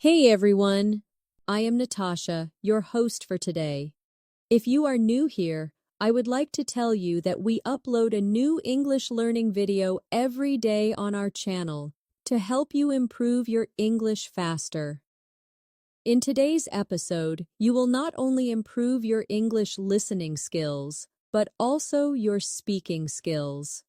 Hey everyone! I am Natasha, your host for today. If you are new here, I would like to tell you that we upload a new English learning video every day on our channel to help you improve your English faster. In today's episode, you will not only improve your English listening skills, but also your speaking skills.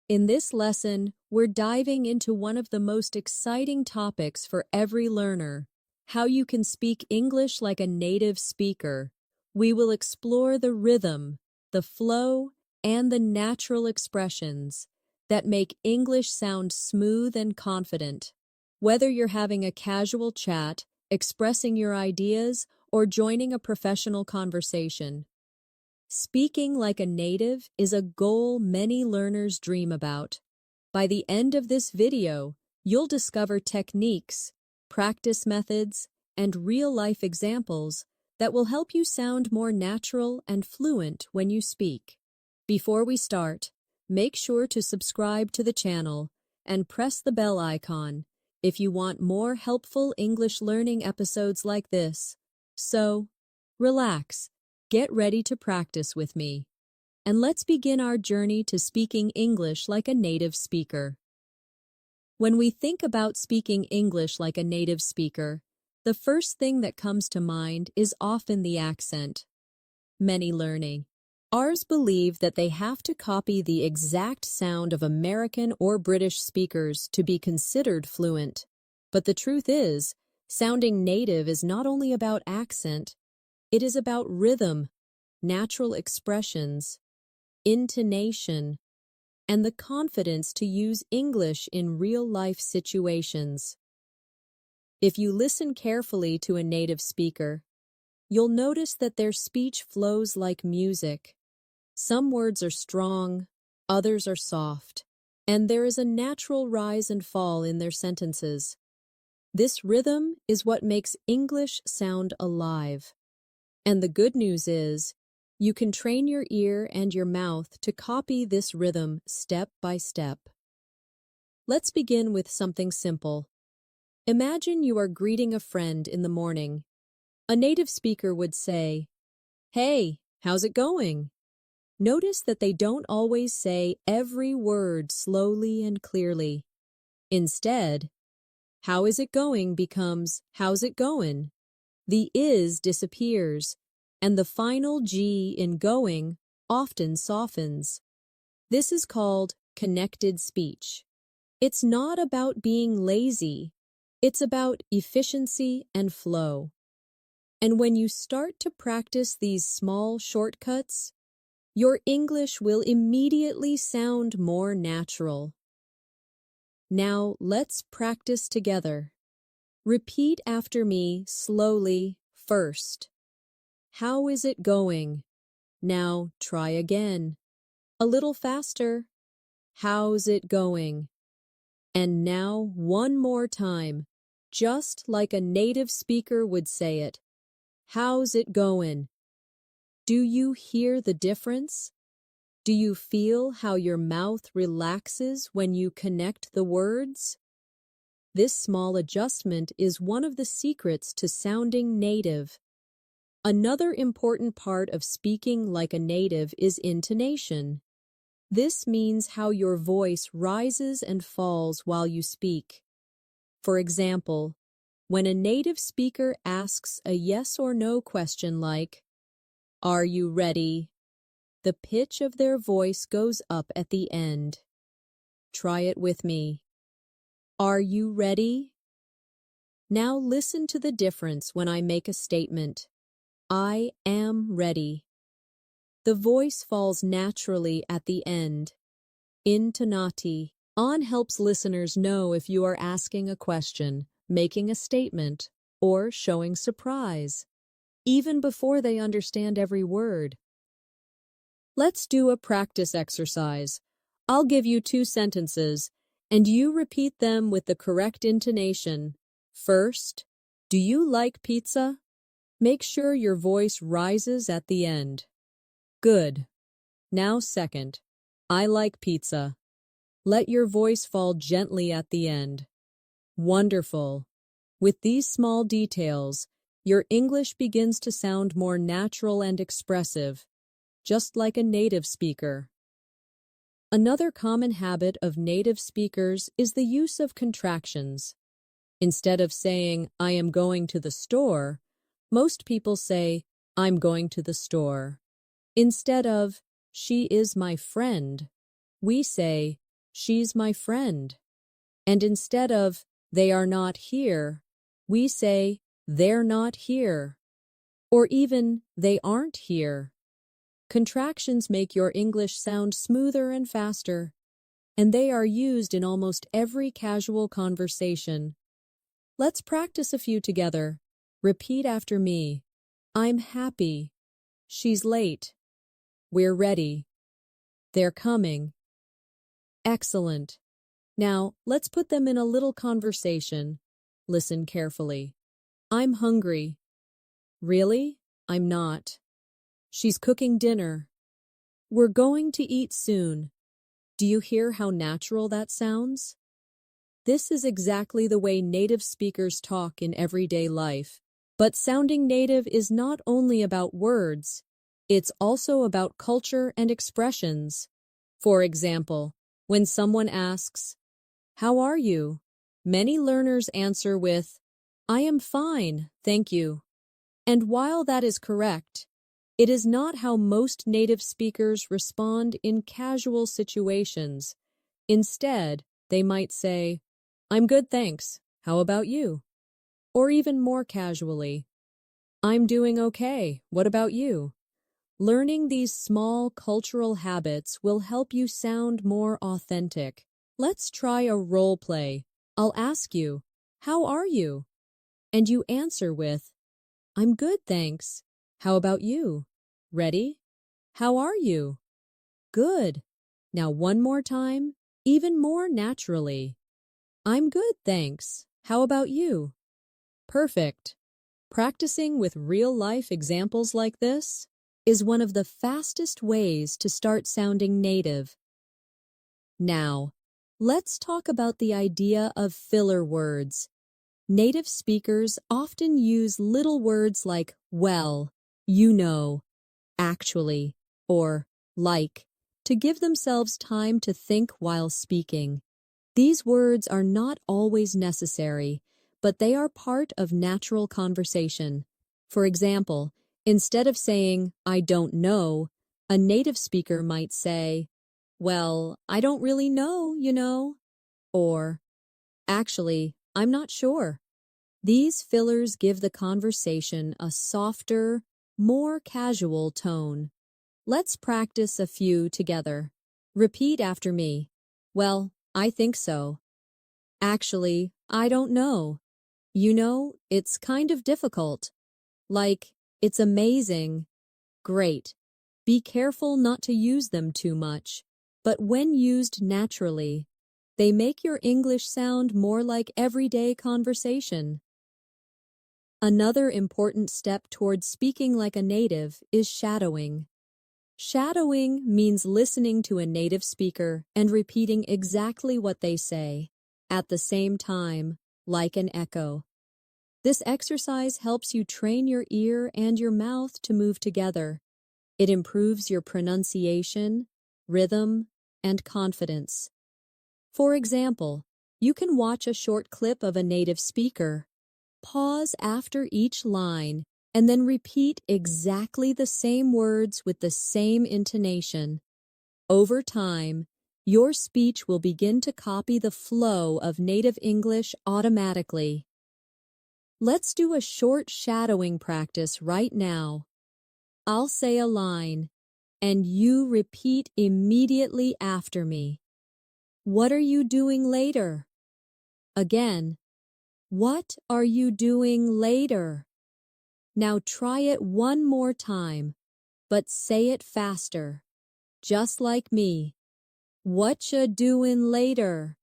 In this lesson, we're diving into one of the most exciting topics for every learner: how you can speak English like a native speaker. We will explore the rhythm, the flow, and the natural expressions that make English sound smooth and confident. Whether you're having a casual chat, expressing your ideas, or joining a professional conversation, speaking like a native is a goal many learners dream about. By the end of this video, you'll discover techniques, practice methods, and real-life examples that will help you sound more natural and fluent when you speak. Before we start, make sure to subscribe to the channel and press the bell icon if you want more helpful English learning episodes like this. So, relax. Get ready to practice with me, and let's begin our journey to speaking English like a native speaker. When we think about speaking English like a native speaker, the first thing that comes to mind is often the accent. Many learners believe that they have to copy the exact sound of American or British speakers to be considered fluent. But the truth is, sounding native is not only about accent. It is about rhythm, natural expressions, intonation, and the confidence to use English in real-life situations. If you listen carefully to a native speaker, you'll notice that their speech flows like music. Some words are strong, others are soft, and there is a natural rise and fall in their sentences. This rhythm is what makes English sound alive. And the good news is, you can train your ear and your mouth to copy this rhythm step by step. Let's begin with something simple. Imagine you are greeting a friend in the morning. A native speaker would say, "Hey, how's it going?" Notice that they don't always say every word slowly and clearly. Instead, "How is it going?" becomes "How's it goin'?" The is disappears, and the final G in going often softens. This is called connected speech. It's not about being lazy, it's about efficiency and flow. And when you start to practice these small shortcuts, your English will immediately sound more natural. Now let's practice together. Repeat after me slowly first. How is it going? Now try again. A little faster. How's it going? And now one more time, just like a native speaker would say it. How's it going? Do you hear the difference? Do you feel how your mouth relaxes when you connect the words? This small adjustment is one of the secrets to sounding native. Another important part of speaking like a native is intonation. This means how your voice rises and falls while you speak. For example, when a native speaker asks a yes or no question like, "Are you ready?" the pitch of their voice goes up at the end. Try it with me. Are you ready? Now listen to the difference when I make a statement. I am ready. The voice falls naturally at the end. Intonati. On helps listeners know if you are asking a question, making a statement, or showing surprise, even before they understand every word. Let's do a practice exercise. I'll give you 2 sentences, and you repeat them with the correct intonation. First, do you like pizza? Make sure your voice rises at the end. Good. Now second, I like pizza. Let your voice fall gently at the end. Wonderful. With these small details, your English begins to sound more natural and expressive, just like a native speaker. Another common habit of native speakers is the use of contractions. Instead of saying, I am going to the store, most people say, I'm going to the store. Instead of, she is my friend, we say, she's my friend. And instead of, they are not here, we say, they're not here. Or even, they aren't here. Contractions make your English sound smoother and faster, and they are used in almost every casual conversation. Let's practice a few together. Repeat after me. I'm happy. She's late. We're ready. They're coming. Excellent. Now, let's put them in a little conversation. Listen carefully. I'm hungry. Really? I'm not. She's cooking dinner. We're going to eat soon. Do you hear how natural that sounds? This is exactly the way native speakers talk in everyday life. But sounding native is not only about words, it's also about culture and expressions. For example, when someone asks, "How are you?" many learners answer with, "I am fine, thank you." And while that is correct, it is not how most native speakers respond in casual situations. Instead, they might say, "I'm good, thanks. How about you?" Or even more casually, "I'm doing okay. What about you?" Learning these small cultural habits will help you sound more authentic. Let's try a role play. I'll ask you, "How are you?" And you answer with, "I'm good, thanks. How about you?" Ready? How are you? Good. Now one more time, even more naturally. I'm good, thanks. How about you? Perfect. Practicing with real-life examples like this is one of the fastest ways to start sounding native. Now, let's talk about the idea of filler words. Native speakers often use little words like well, you know, actually, or like to give themselves time to think while speaking. These words are not always necessary, but they are part of natural conversation. For example, instead of saying, "I don't know," a native speaker might say, "Well, I don't really know, you know," or, "Actually, I'm not sure." These fillers give the conversation a softer, more casual tone. Let's practice a few together. Repeat after me. Well, I think so. Actually, I don't know. You know, it's kind of difficult. Like, it's amazing. Great. Be careful not to use them too much, but when used naturally, they make your English sound more like everyday conversation. Another important step towards speaking like a native is shadowing. Shadowing means listening to a native speaker and repeating exactly what they say, at the same time, like an echo. This exercise helps you train your ear and your mouth to move together. It improves your pronunciation, rhythm, and confidence. For example, you can watch a short clip of a native speaker. Pause after each line and then repeat exactly the same words with the same intonation. Over time, your speech will begin to copy the flow of native English automatically. Let's do a short shadowing practice right now. I'll say a line, and you repeat immediately after me. What are you doing later? Again, what are you doing later? Now try it one more time, but say it faster, just like me. What ya doing later?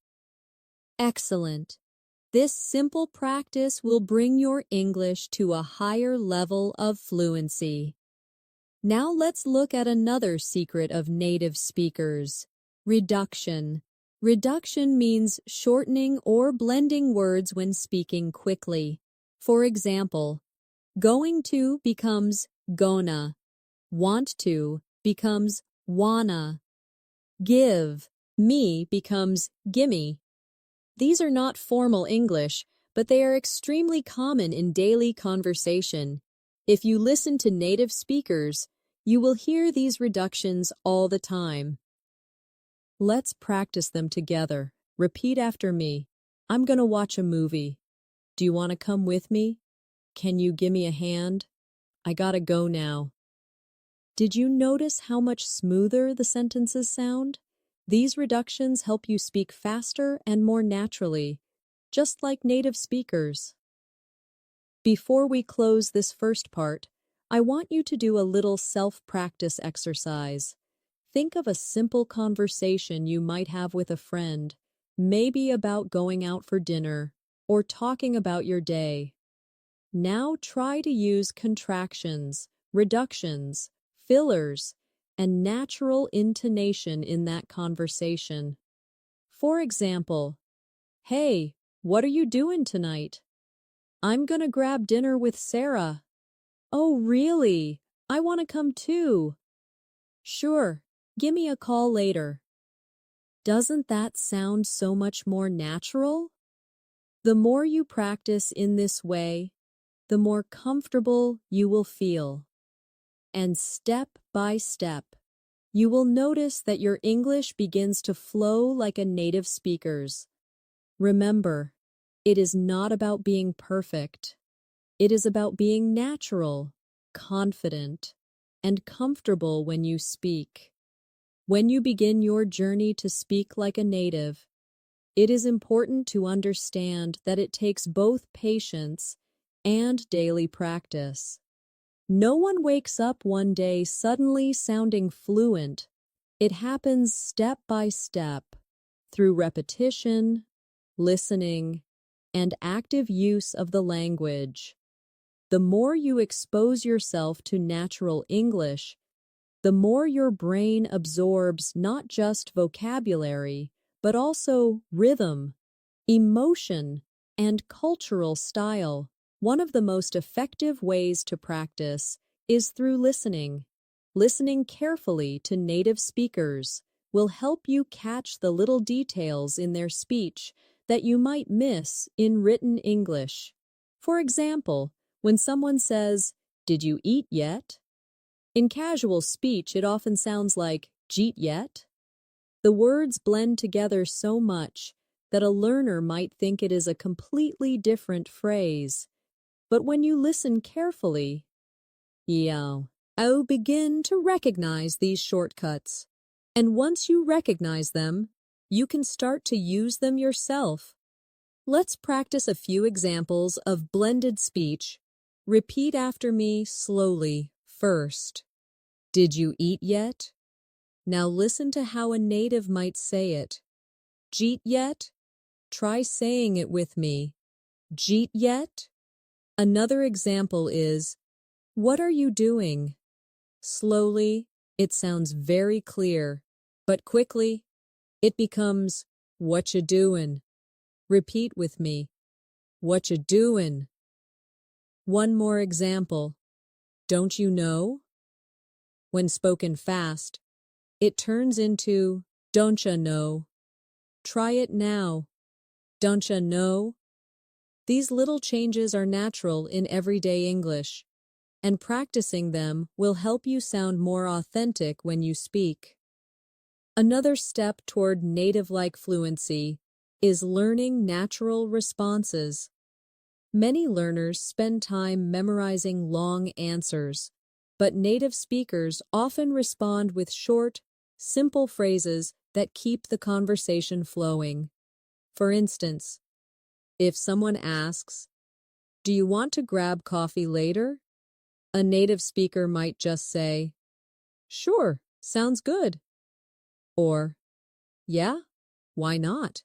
Excellent. This simple practice will bring your English to a higher level of fluency. Now let's look at another secret of native speakers: reduction. Reduction means shortening or blending words when speaking quickly. For example, going to becomes gonna, want to becomes wanna, give me becomes gimme. These are not formal English, but they are extremely common in daily conversation. If you listen to native speakers, you will hear these reductions all the time. Let's practice them together. Repeat after me. I'm gonna watch a movie. Do you want to come with me? Can you give me a hand? I gotta go now. Did you notice how much smoother the sentences sound? These reductions help you speak faster and more naturally, just like native speakers. Before we close this first part, I want you to do a little self-practice exercise. Think of a simple conversation you might have with a friend, maybe about going out for dinner or talking about your day. Now try to use contractions, reductions, fillers, and natural intonation in that conversation. For example, "Hey, what are you doing tonight?" "I'm gonna grab dinner with Sarah." "Oh, really? I want to come too." "Sure, give me a call later." Doesn't that sound so much more natural? The more you practice in this way, the more comfortable you will feel. And step by step, you will notice that your English begins to flow like a native speaker's. Remember, it is not about being perfect. It is about being natural, confident, and comfortable when you speak. When you begin your journey to speak like a native, it is important to understand that it takes both patience and daily practice. No one wakes up one day suddenly sounding fluent. It happens step by step, through repetition, listening, and active use of the language. The more you expose yourself to natural English, the more your brain absorbs not just vocabulary, but also rhythm, emotion, and cultural style. One of the most effective ways to practice is through listening. Listening carefully to native speakers will help you catch the little details in their speech that you might miss in written English. For example, when someone says, "Did you eat yet?" In casual speech, it often sounds like, "Jeet yet?" The words blend together so much that a learner might think it is a completely different phrase. But when you listen carefully, you'll begin to recognize these shortcuts. And once you recognize them, you can start to use them yourself. Let's practice a few examples of blended speech. Repeat after me slowly first. Did you eat yet? Now listen to how a native might say it. Jeet yet? Try saying it with me. Jeet yet? Another example is, what are you doing? Slowly, it sounds very clear, but quickly, it becomes, what you doing? Repeat with me. What you doing? One more example. Don't you know? When spoken fast, it turns into, don't ya know? Try it now. Don't ya know? These little changes are natural in everyday English, and practicing them will help you sound more authentic when you speak. Another step toward native-like fluency is learning natural responses. Many learners spend time memorizing long answers, but native speakers often respond with short, simple phrases that keep the conversation flowing. For instance, if someone asks, "Do you want to grab coffee later?" a native speaker might just say, "Sure, sounds good." Or, "Yeah, why not?"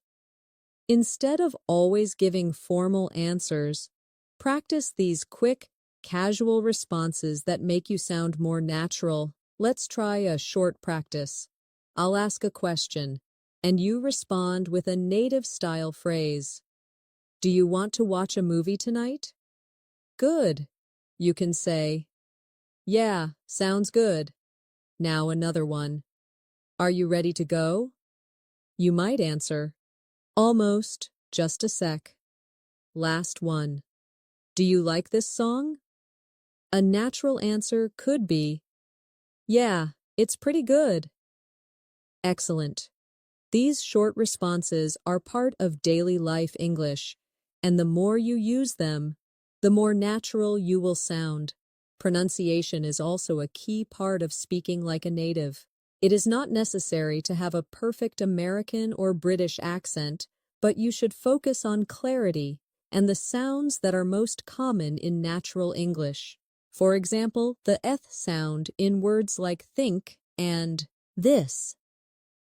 Instead of always giving formal answers, practice these quick, casual responses that make you sound more natural. Let's try a short practice. I'll ask a question. and you respond with a native-style phrase. Do you want to watch a movie tonight? Good. You can say, yeah, sounds good. Now another one. Are you ready to go? You might answer, almost, just a sec. Last one. Do you like this song? A natural answer could be, yeah, it's pretty good. Excellent. These short responses are part of daily life English, and the more you use them, the more natural you will sound. Pronunciation is also a key part of speaking like a native. It is not necessary to have a perfect American or British accent, but you should focus on clarity and the sounds that are most common in natural English. For example, the th sound in words like think and this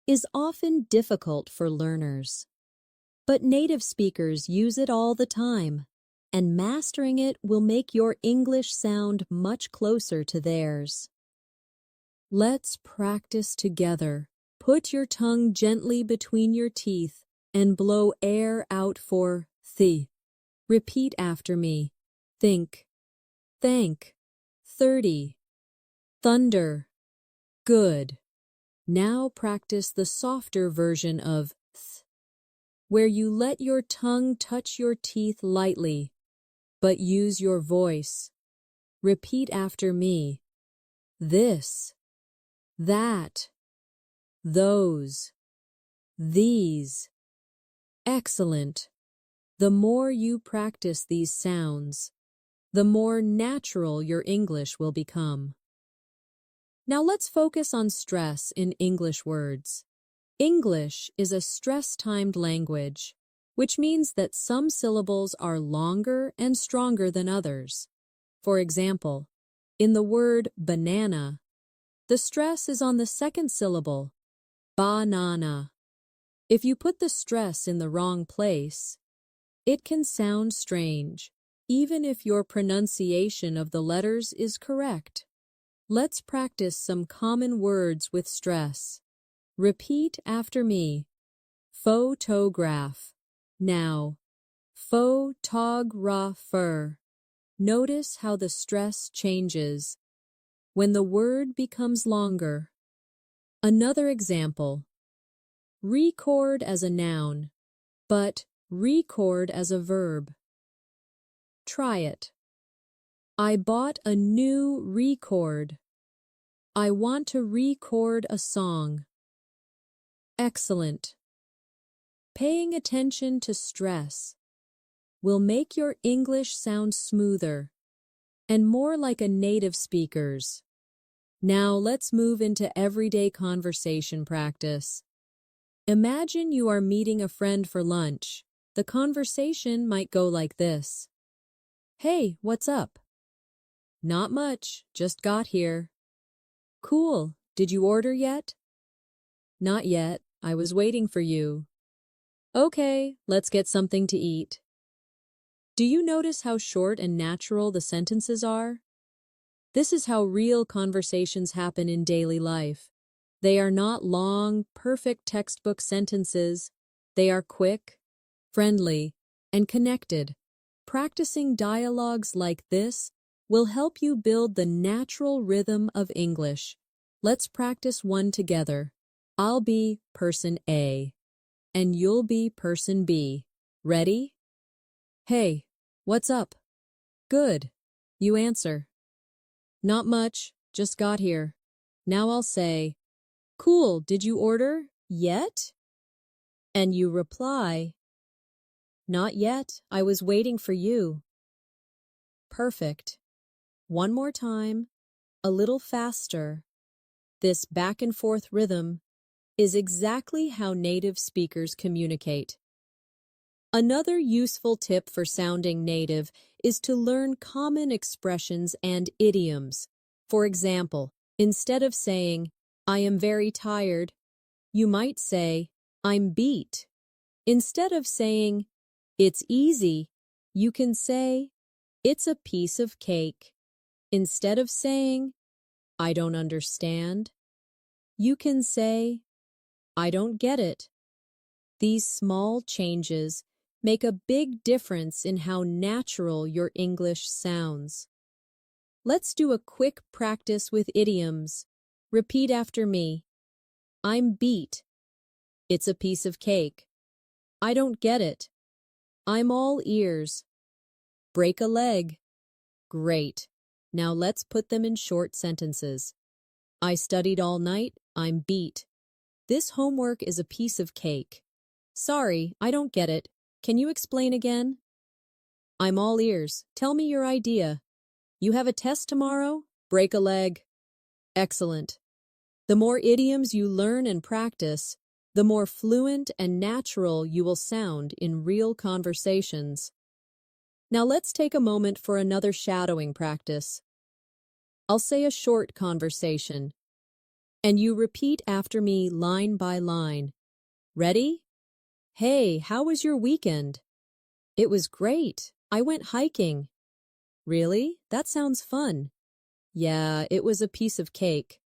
is often difficult for learners. But native speakers use it all the time, and mastering it will make your English sound much closer to theirs. Let's practice together. Put your tongue gently between your teeth and blow air out for th. Repeat after me. Think, thank, 30. Thunder, good. Now practice the softer version of th, where you let your tongue touch your teeth lightly, but use your voice. Repeat after me. This, that, those, these. Excellent. The more you practice these sounds, the more natural your English will become. Now let's focus on stress in English words. English is a stress-timed language, which means that some syllables are longer and stronger than others. For example, in the word banana, the stress is on the second syllable, banana. If you put the stress in the wrong place, it can sound strange, even if your pronunciation of the letters is correct. Let's practice some common words with stress. Repeat after me. Photograph. Now, photographer. Notice how the stress changes when the word becomes longer. Another example. Record as a noun, but record as a verb. Try it. I bought a new record. I want to record a song. Excellent. Paying attention to stress will make your English sound smoother and more like a native speaker's. Now let's move into everyday conversation practice. Imagine you are meeting a friend for lunch. The conversation might go like this. Hey, what's up? Not much, just got here. Cool, did you order yet? Not yet, I was waiting for you. Okay, let's get something to eat. Do you notice how short and natural the sentences are? This is how real conversations happen in daily life. They are not long, perfect textbook sentences. They are quick, friendly, and connected. Practicing dialogues like this will help you build the natural rhythm of English. Let's practice one together. I'll be person A, and you'll be person B. Ready? Hey, what's up? Good. You answer. Not much, just got here. Now I'll say, cool, did you order yet? And you reply, not yet, I was waiting for you. Perfect. One more time, a little faster. This back and forth rhythm is exactly how native speakers communicate. Another useful tip for sounding native is to learn common expressions and idioms. For example, instead of saying, I am very tired, you might say, I'm beat. Instead of saying, it's easy, you can say, it's a piece of cake. Instead of saying, I don't understand, you can say, I don't get it. These small changes make a big difference in how natural your English sounds. Let's do a quick practice with idioms. Repeat after me. I'm beat. It's a piece of cake. I don't get it. I'm all ears. Break a leg. Great. Now let's put them in short sentences. I studied all night. I'm beat. This homework is a piece of cake. Sorry, I don't get it. Can you explain again? I'm all ears. Tell me your idea. You have a test tomorrow? Break a leg. Excellent. The more idioms you learn and practice, the more fluent and natural you will sound in real conversations. Now let's take a moment for another shadowing practice. I'll say a short conversation, and you repeat after me line by line. Ready? Hey, how was your weekend? It was great. I went hiking. Really? That sounds fun. Yeah, it was a piece of cake.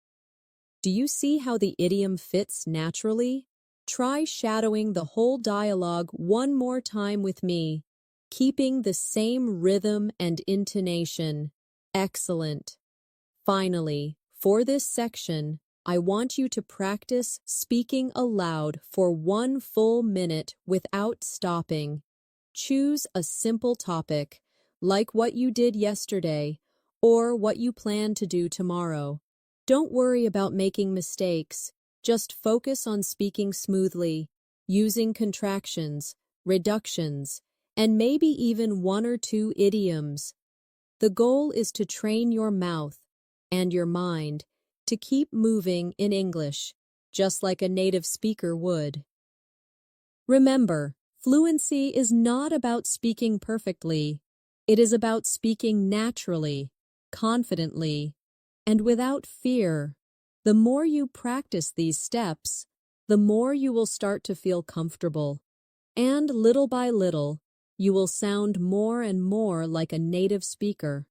Do you see how the idiom fits naturally? Try shadowing the whole dialogue one more time with me, keeping the same rhythm and intonation. Excellent. Finally, for this section, I want you to practice speaking aloud for 1 full minute without stopping. Choose a simple topic, like what you did yesterday or what you plan to do tomorrow. Don't worry about making mistakes. Just focus on speaking smoothly, using contractions, reductions, and maybe even 1 or 2 idioms. The goal is to train your mouth and your mind to keep moving in English, just like a native speaker would. Remember, fluency is not about speaking perfectly. It is about speaking naturally, confidently, and without fear. The more you practice these steps, the more you will start to feel comfortable. And little by little, you will sound more and more like a native speaker.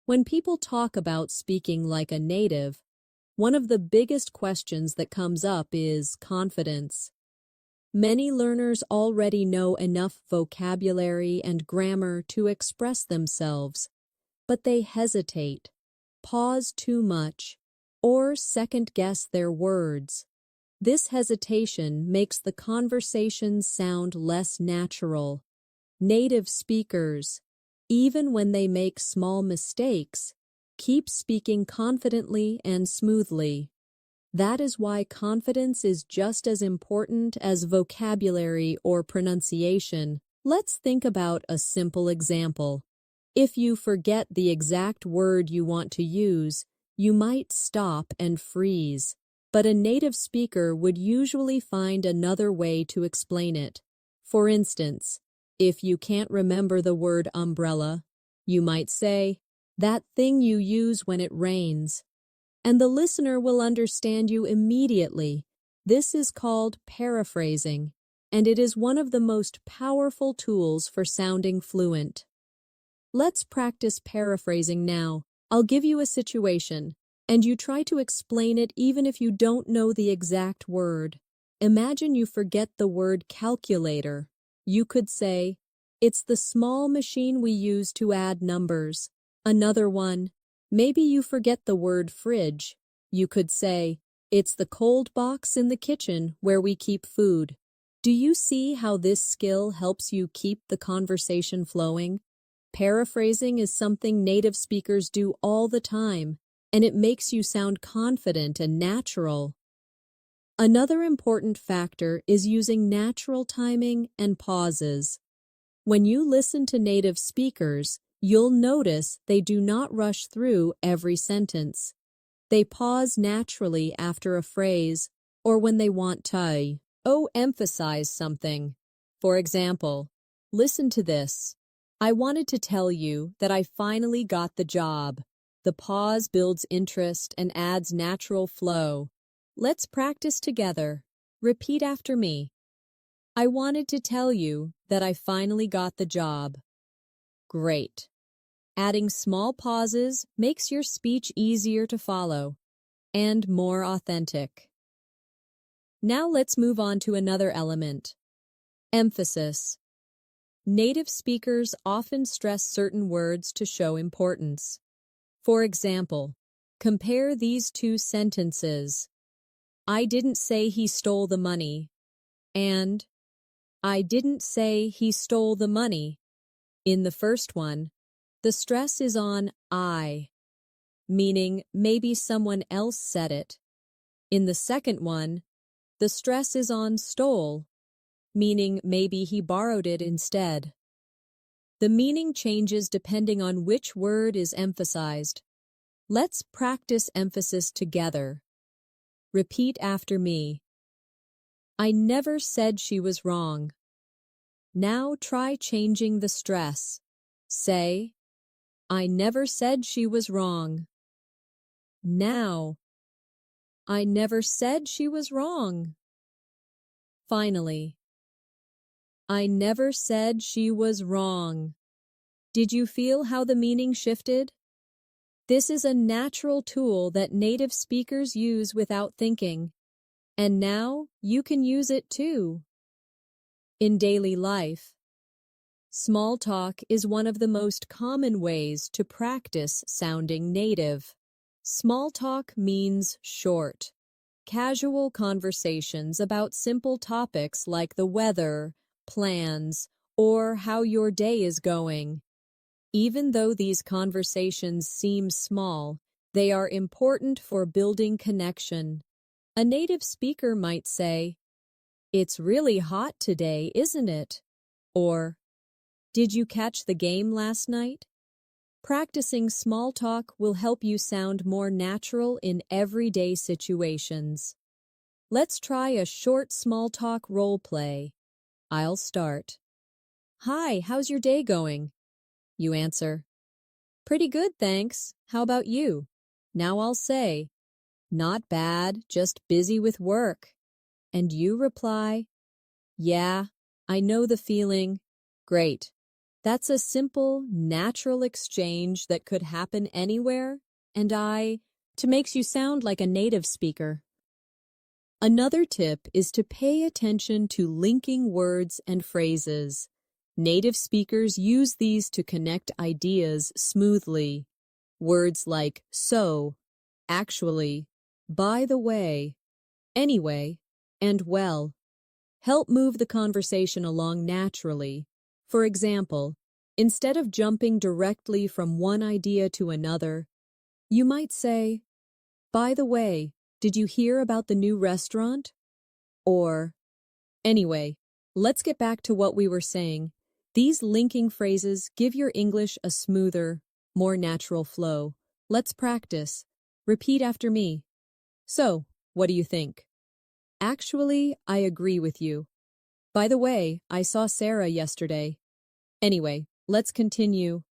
When people talk about speaking like a native, one of the biggest questions that comes up is confidence. Many learners already know enough vocabulary and grammar to express themselves, but they hesitate, pause too much, or second-guess their words. This hesitation makes the conversation sound less natural. Native speakers, even when they make small mistakes, keep speaking confidently and smoothly. That is why confidence is just as important as vocabulary or pronunciation. Let's think about a simple example. If you forget the exact word you want to use, you might stop and freeze. But a native speaker would usually find another way to explain it. For instance, if you can't remember the word umbrella, you might say, "That thing you use when it rains." And the listener will understand you immediately. This is called paraphrasing, and it is one of the most powerful tools for sounding fluent. Let's practice paraphrasing now. I'll give you a situation, and you try to explain it even if you don't know the exact word. Imagine you forget the word calculator. You could say, "It's the small machine we use to add numbers." Another one, maybe you forget the word fridge. You could say, "It's the cold box in the kitchen where we keep food." Do you see how this skill helps you keep the conversation flowing? Paraphrasing is something native speakers do all the time, and it makes you sound confident and natural. Another important factor is using natural timing and pauses. When you listen to native speakers, you'll notice they do not rush through every sentence. They pause naturally after a phrase or when they want to emphasize something. For example, listen to this. "I wanted to tell you that I finally got the job." The pause builds interest and adds natural flow. Let's practice together. Repeat after me. "I wanted to tell you that I finally got the job." Great. Adding small pauses makes your speech easier to follow and more authentic. Now let's move on to another element. Emphasis. Native speakers often stress certain words to show importance. For example, compare these two sentences. I didn't say he stole the money, and I didn't say he stole the money. In the first one, the stress is on I, meaning maybe someone else said it. In the second one, the stress is on stole, meaning maybe he borrowed it instead. The meaning changes depending on which word is emphasized. Let's practice emphasis together. Repeat after me. I never said she was wrong. Now try changing the stress. Say, I never said she was wrong. Now, I never said she was wrong. Finally, I never said she was wrong. Did you feel how the meaning shifted? This is a natural tool that native speakers use without thinking, and now you can use it too. In daily life, small talk is one of the most common ways to practice sounding native. Small talk means short, casual conversations about simple topics like the weather, plans, or how your day is going. Even though these conversations seem small, they are important for building connection. A native speaker might say, "It's really hot today, isn't it?" Or, "Did you catch the game last night?" Practicing small talk will help you sound more natural in everyday situations. Let's try a short small talk role play. I'll start. Hi, how's your day going? You answer, pretty good, thanks. How about you? Now I'll say, not bad, just busy with work. And you reply, yeah, I know the feeling. Great. That's a simple, natural exchange that could happen anywhere, and to makes you sound like a native speaker. Another tip is to pay attention to linking words and phrases. Native speakers use these to connect ideas smoothly. Words like so, actually, by the way, anyway, and well help move the conversation along naturally. For example, instead of jumping directly from one idea to another, you might say, by the way, did you hear about the new restaurant? Or, anyway, let's get back to what we were saying. These linking phrases give your English a smoother, more natural flow. Let's practice. Repeat after me. So, what do you think? Actually, I agree with you. By the way, I saw Sarah yesterday. Anyway, let's continue.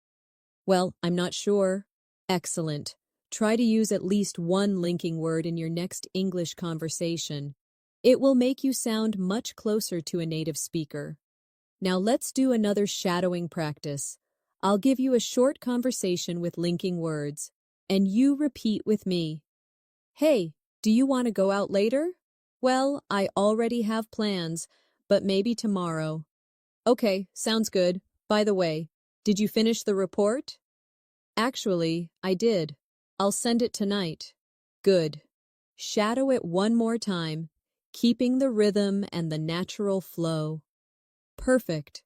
Well, I'm not sure. Excellent. Try to use at least one linking word in your next English conversation. It will make you sound much closer to a native speaker. Now let's do another shadowing practice. I'll give you a short conversation with linking words, and you repeat with me. Hey, do you want to go out later? Well, I already have plans, but maybe tomorrow. Okay, sounds good. By the way, did you finish the report? Actually, I did. I'll send it tonight. Good. Shadow it one more time, keeping the rhythm and the natural flow. Perfect.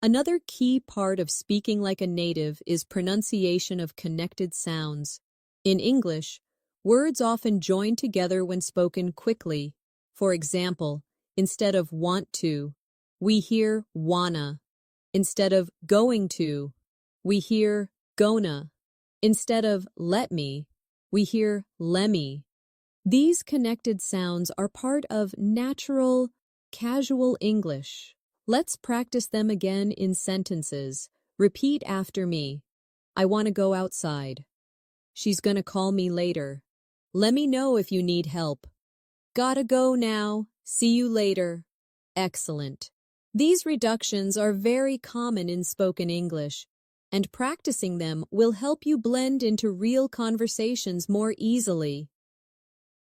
Another key part of speaking like a native is pronunciation of connected sounds. In English, words often join together when spoken quickly. For example, instead of want to, we hear wanna. Instead of going to, we hear gonna. Instead of let me, we hear lemme. These connected sounds are part of natural, casual English. Let's practice them again in sentences. Repeat after me. I want to go outside. She's gonna call me later. Let me know if you need help. Gotta go now. See you later. Excellent. These reductions are very common in spoken English, and practicing them will help you blend into real conversations more easily.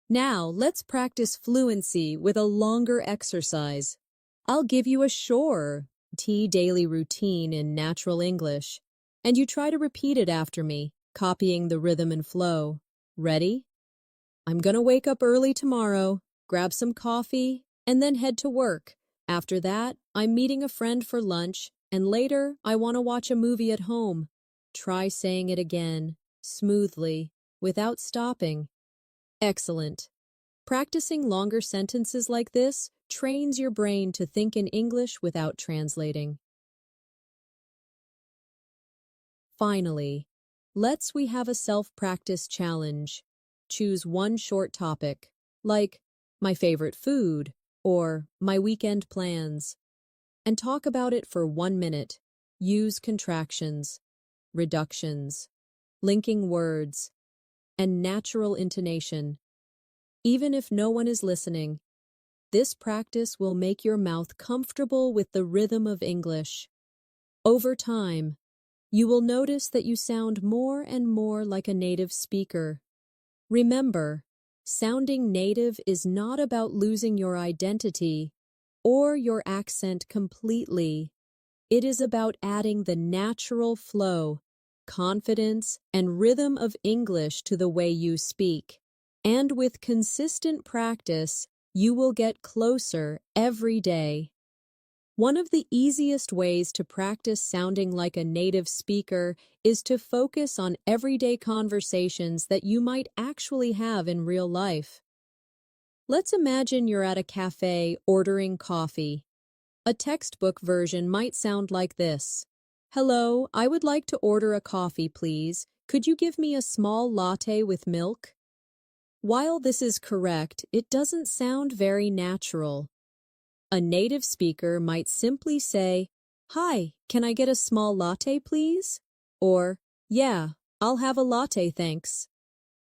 Now, let's practice fluency with a longer exercise. I'll give you a short daily routine in natural English, and you try to repeat it after me, copying the rhythm and flow. Ready? I'm gonna wake up early tomorrow, grab some coffee, and then head to work. After that, I'm meeting a friend for lunch, and later, I want to watch a movie at home. Try saying it again, smoothly, without stopping. Excellent. Practicing longer sentences like this trains your brain to think in English without translating. Finally, we have a self-practice challenge. Choose one short topic, like my favorite food or my weekend plans, and talk about it for 1 minute. Use contractions, reductions, linking words, and natural intonation. Even if no one is listening, this practice will make your mouth comfortable with the rhythm of English. Over time, you will notice that you sound more and more like a native speaker. Remember, sounding native is not about losing your identity or your accent completely. It is about adding the natural flow, confidence, and rhythm of English to the way you speak. And with consistent practice, you will get closer every day. One of the easiest ways to practice sounding like a native speaker is to focus on everyday conversations that you might actually have in real life. Let's imagine you're at a cafe ordering coffee. A textbook version might sound like this. Hello, I would like to order a coffee, please. Could you give me a small latte with milk? While this is correct, it doesn't sound very natural. A native speaker might simply say, Hi, can I get a small latte, please? Or, Yeah, I'll have a latte, thanks.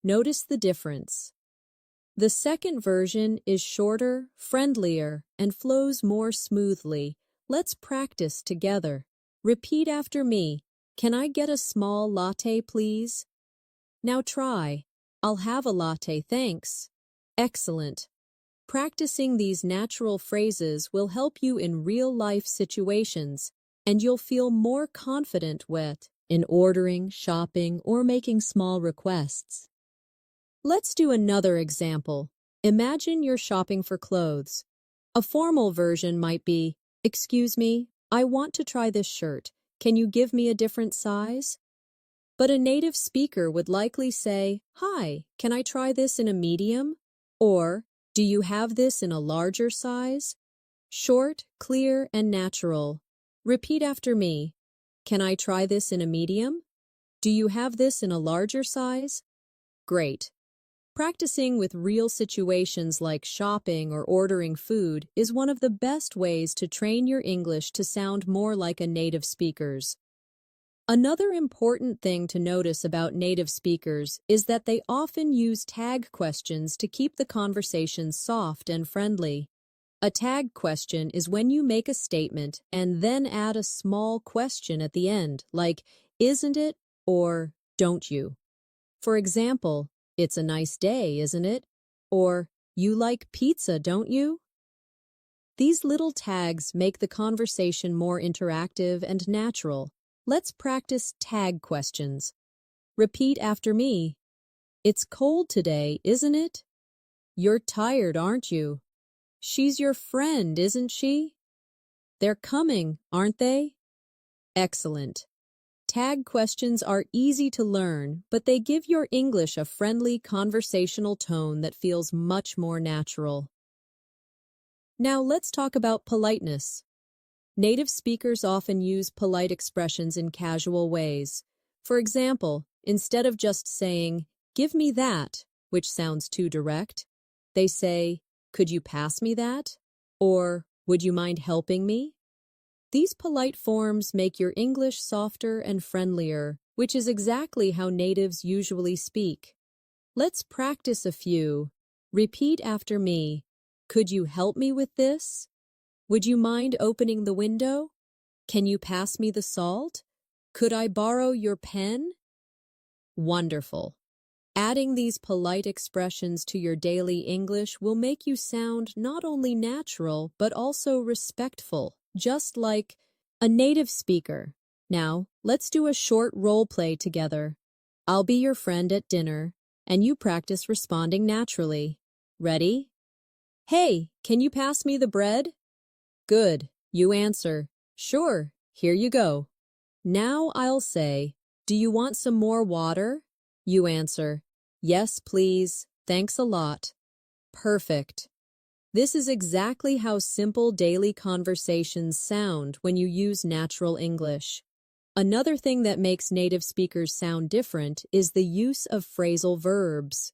Notice the difference. The second version is shorter, friendlier, and flows more smoothly. Let's practice together. Repeat after me. Can I get a small latte, please? Now try. I'll have a latte, thanks. Excellent. Practicing these natural phrases will help you in real-life situations, and you'll feel more confident in ordering, shopping, or making small requests. Let's do another example. Imagine you're shopping for clothes. A formal version might be, Excuse me, I want to try this shirt. Can you give me a different size? But a native speaker would likely say, Hi, can I try this in a medium? Or, do you have this in a larger size? Short, clear, and natural. Repeat after me. Can I try this in a medium? Do you have this in a larger size? Great. Practicing with real situations like shopping or ordering food is one of the best ways to train your English to sound more like a native speaker's. Another important thing to notice about native speakers is that they often use tag questions to keep the conversation soft and friendly. A tag question is when you make a statement and then add a small question at the end, like, isn't it? Or, don't you? For example, it's a nice day, isn't it? Or, you like pizza, don't you? These little tags make the conversation more interactive and natural. Let's practice tag questions. Repeat after me. It's cold today, isn't it? You're tired, aren't you? She's your friend, isn't she? They're coming, aren't they? Excellent. Tag questions are easy to learn, but they give your English a friendly conversational tone that feels much more natural. Now let's talk about politeness. Native speakers often use polite expressions in casual ways. For example, instead of just saying, give me that, which sounds too direct, they say, could you pass me that? Or, would you mind helping me? These polite forms make your English softer and friendlier, which is exactly how natives usually speak. Let's practice a few. Repeat after me. Could you help me with this? Would you mind opening the window? Can you pass me the salt? Could I borrow your pen? Wonderful. Adding these polite expressions to your daily English will make you sound not only natural, but also respectful, just like a native speaker. Now, let's do a short role play together. I'll be your friend at dinner, and you practice responding naturally. Ready? Hey, can you pass me the bread? Good. You answer, sure, here you go. Now I'll say, do you want some more water? You answer, yes, please, thanks a lot. Perfect. This is exactly how simple daily conversations sound when you use natural English. Another thing that makes native speakers sound different is the use of phrasal verbs.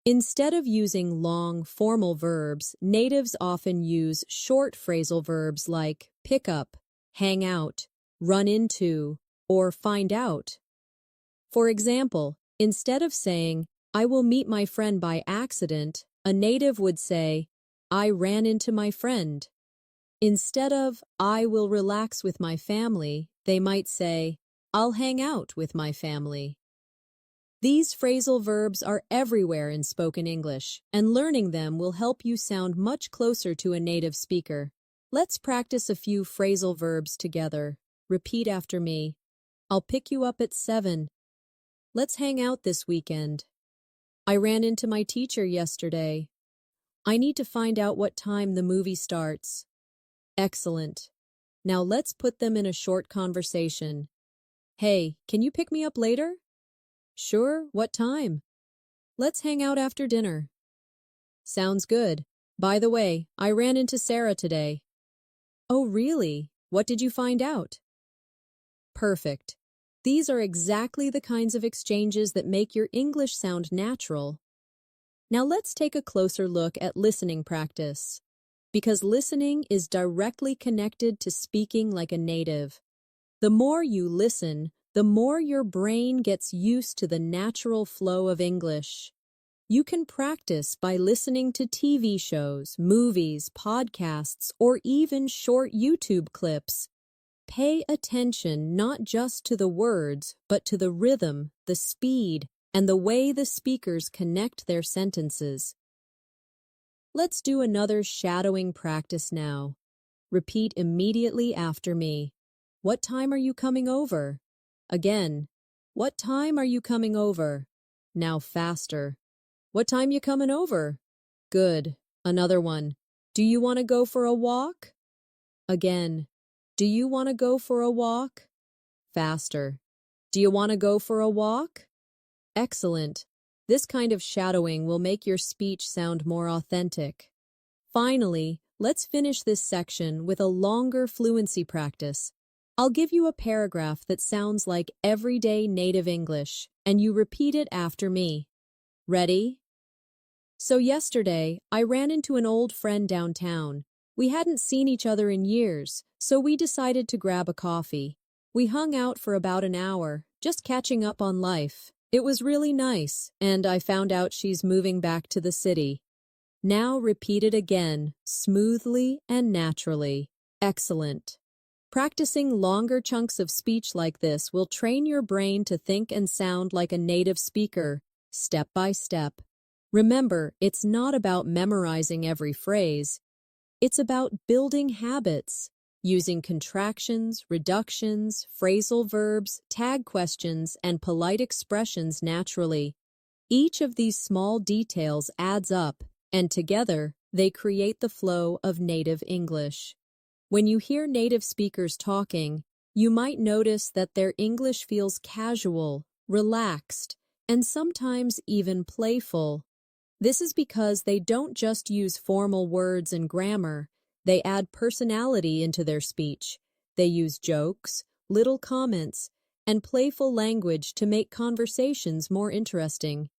Instead of using long, formal verbs, natives often use short phrasal verbs like pick up, hang out, run into, or find out. For example, instead of saying, I will meet my friend by accident, a native would say, I ran into my friend. Instead of, I will relax with my family, they might say, I'll hang out with my family. These phrasal verbs are everywhere in spoken English, and learning them will help you sound much closer to a native speaker. Let's practice a few phrasal verbs together. Repeat after me. I'll pick you up at 7. Let's hang out this weekend. I ran into my teacher yesterday. I need to find out what time the movie starts. Excellent. Now let's put them in a short conversation. Hey, can you pick me up later? Sure, what time? Let's hang out after dinner. Sounds good. By the way, I ran into Sarah today. Oh, really? What did you find out? Perfect. These are exactly the kinds of exchanges that make your English sound natural. Now let's take a closer look at listening practice, because listening is directly connected to speaking like a native. The more you listen, the more your brain gets used to the natural flow of English. You can practice by listening to TV shows, movies, podcasts, or even short YouTube clips. Pay attention not just to the words, but to the rhythm, the speed, and the way the speakers connect their sentences. Let's do another shadowing practice now. Repeat immediately after me. What time are you coming over? Again. What time are you coming over? Now faster. What time you coming over? Good. Another one. Do you want to go for a walk? Again. Do you want to go for a walk? Faster. Do you want to go for a walk? Excellent. This kind of shadowing will make your speech sound more authentic. Finally, let's finish this section with a longer fluency practice. I'll give you a paragraph that sounds like everyday native English, and you repeat it after me. Ready? So yesterday, I ran into an old friend downtown. We hadn't seen each other in years, so we decided to grab a coffee. We hung out for about an hour, just catching up on life. It was really nice, and I found out she's moving back to the city. Now repeat it again, smoothly and naturally. Excellent. Practicing longer chunks of speech like this will train your brain to think and sound like a native speaker, step by step. Remember, it's not about memorizing every phrase. It's about building habits, using contractions, reductions, phrasal verbs, tag questions, and polite expressions naturally. Each of these small details adds up, and together, they create the flow of native English. When you hear native speakers talking, you might notice that their English feels casual, relaxed, and sometimes even playful. This is because they don't just use formal words and grammar, they add personality into their speech. They use jokes, little comments, and playful language to make conversations more interesting.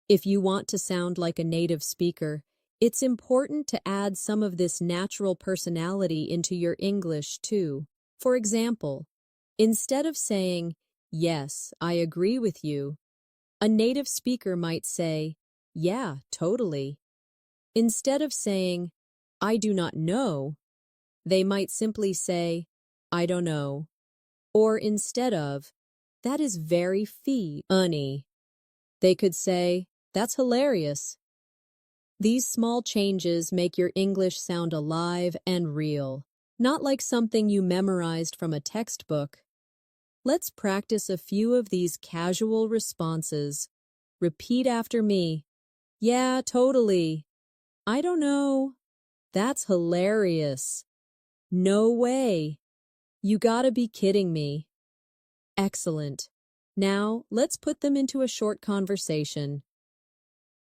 If you want to sound like a native speaker, it's important to add some of this natural personality into your English too. For example, instead of saying, "Yes, I agree with you," a native speaker might say, "Yeah, totally." Instead of saying, "I do not know," they might simply say, "I don't know." Or instead of, "That is very funny." They could say, "That's hilarious." These small changes make your English sound alive and real, not like something you memorized from a textbook. Let's practice a few of these casual responses. Repeat after me. Yeah, totally. I don't know. That's hilarious. No way. You gotta be kidding me. Excellent. Now, let's put them into a short conversation.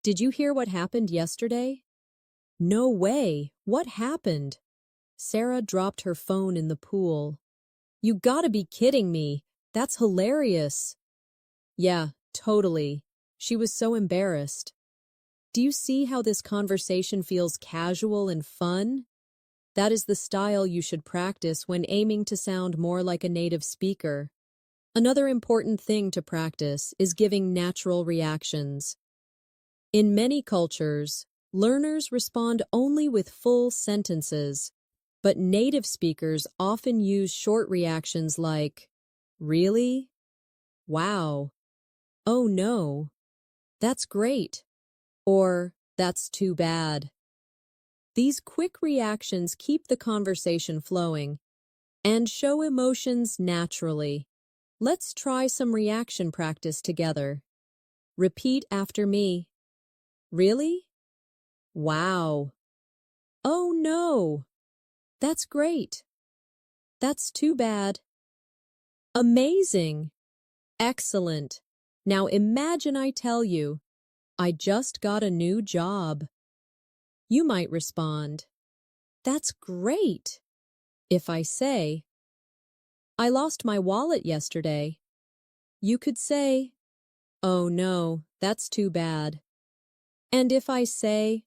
Did you hear what happened yesterday? No way. What happened? Sarah dropped her phone in the pool. You gotta be kidding me. That's hilarious. Yeah, totally. She was so embarrassed. Do you see how this conversation feels casual and fun? That is the style you should practice when aiming to sound more like a native speaker. Another important thing to practice is giving natural reactions. In many cultures, learners respond only with full sentences, but native speakers often use short reactions like, "Really? Wow. Oh no. That's great." Or, "That's too bad." These quick reactions keep the conversation flowing and show emotions naturally. Let's try some reaction practice together. Repeat after me. Really? Wow. Oh no. That's great. That's too bad. Amazing. Excellent. Now imagine I tell you, I just got a new job. You might respond, "That's great." If I say, "I lost my wallet yesterday," you could say, "Oh no, that's too bad." And if I say,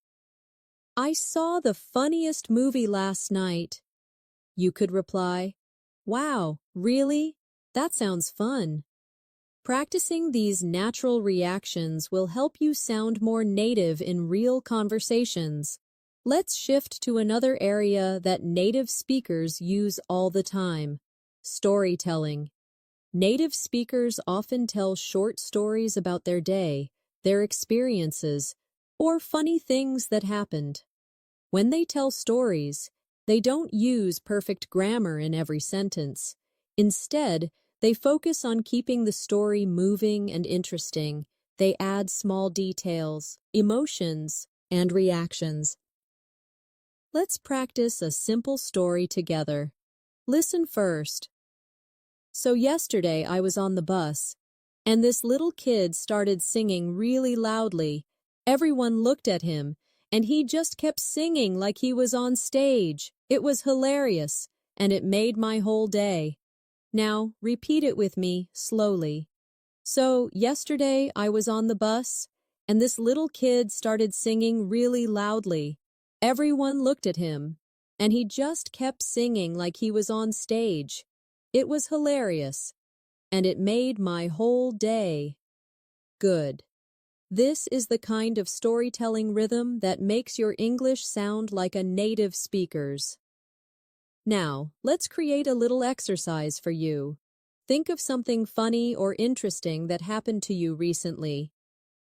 "I saw the funniest movie last night," you could reply, "Wow, really? That sounds fun." Practicing these natural reactions will help you sound more native in real conversations. Let's shift to another area that native speakers use all the time: storytelling. Native speakers often tell short stories about their day, their experiences, or funny things that happened. When they tell stories, they don't use perfect grammar in every sentence. Instead, they focus on keeping the story moving and interesting. They add small details, emotions, and reactions. Let's practice a simple story together. Listen first. So yesterday I was on the bus, and this little kid started singing really loudly. Everyone looked at him, and he just kept singing like he was on stage. It was hilarious, and it made my whole day. Now, repeat it with me, slowly. So, yesterday I was on the bus, and this little kid started singing really loudly. Everyone looked at him, and he just kept singing like he was on stage. It was hilarious, and it made my whole day. Good. This is the kind of storytelling rhythm that makes your English sound like a native speaker's. Now, let's create a little exercise for you. Think of something funny or interesting that happened to you recently.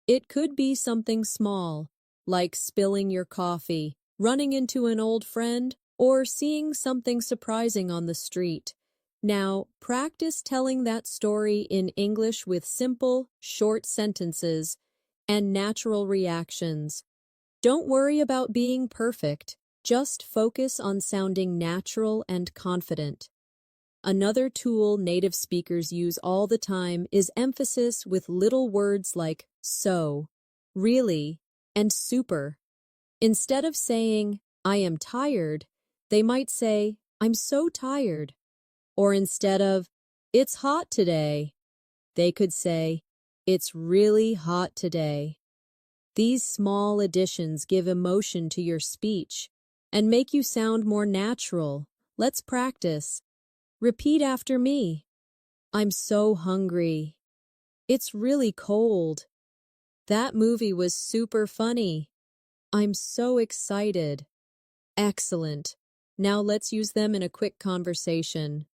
It could be something small, like spilling your coffee, running into an old friend, or seeing something surprising on the street. Now, practice telling that story in English with simple, short sentences and natural reactions. Don't worry about being perfect. Just focus on sounding natural and confident. Another tool native speakers use all the time is emphasis with little words like so, really, and super. Instead of saying, "I am tired," they might say, "I'm so tired." Or instead of, "It's hot today," they could say, "It's really hot today." These small additions give emotion to your speech and make you sound more natural. Let's practice. Repeat after me. I'm so hungry. It's really cold. That movie was super funny. I'm so excited. Excellent. Now let's use them in a quick conversation.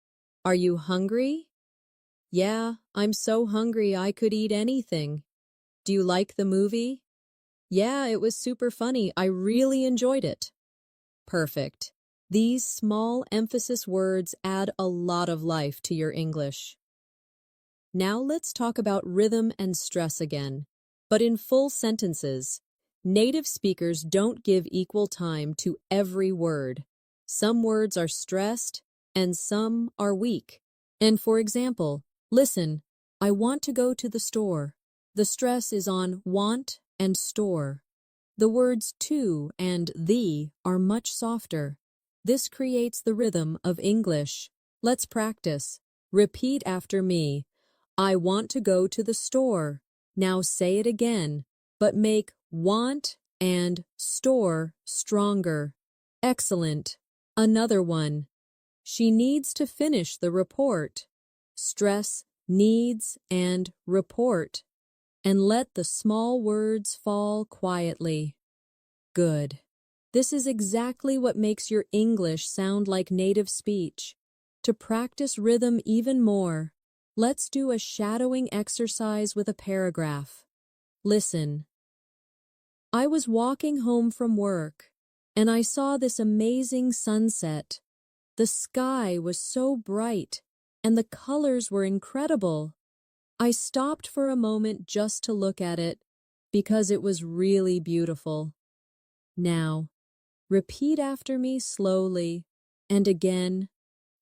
Are you hungry? Yeah, I'm so hungry I could eat anything. Do you like the movie? Yeah, it was super funny. I really enjoyed it. Perfect. These small emphasis words add a lot of life to your English. Now let's talk about rhythm and stress again, but in full sentences. Native speakers don't give equal time to every word. Some words are stressed and some are weak. And for example, listen, I want to go to the store. The stress is on want and store. The words to and the are much softer. This creates the rhythm of English. Let's practice. Repeat after me. I want to go to the store. Now say it again, but make want and store stronger. Excellent. Another one. She needs to finish the report. Stress needs and report. And let the small words fall quietly. Good. This is exactly what makes your English sound like native speech. To practice rhythm even more, let's do a shadowing exercise with a paragraph. Listen. I was walking home from work, and I saw this amazing sunset. The sky was so bright, and the colors were incredible. I stopped for a moment just to look at it, because it was really beautiful. Now, repeat after me slowly, and again,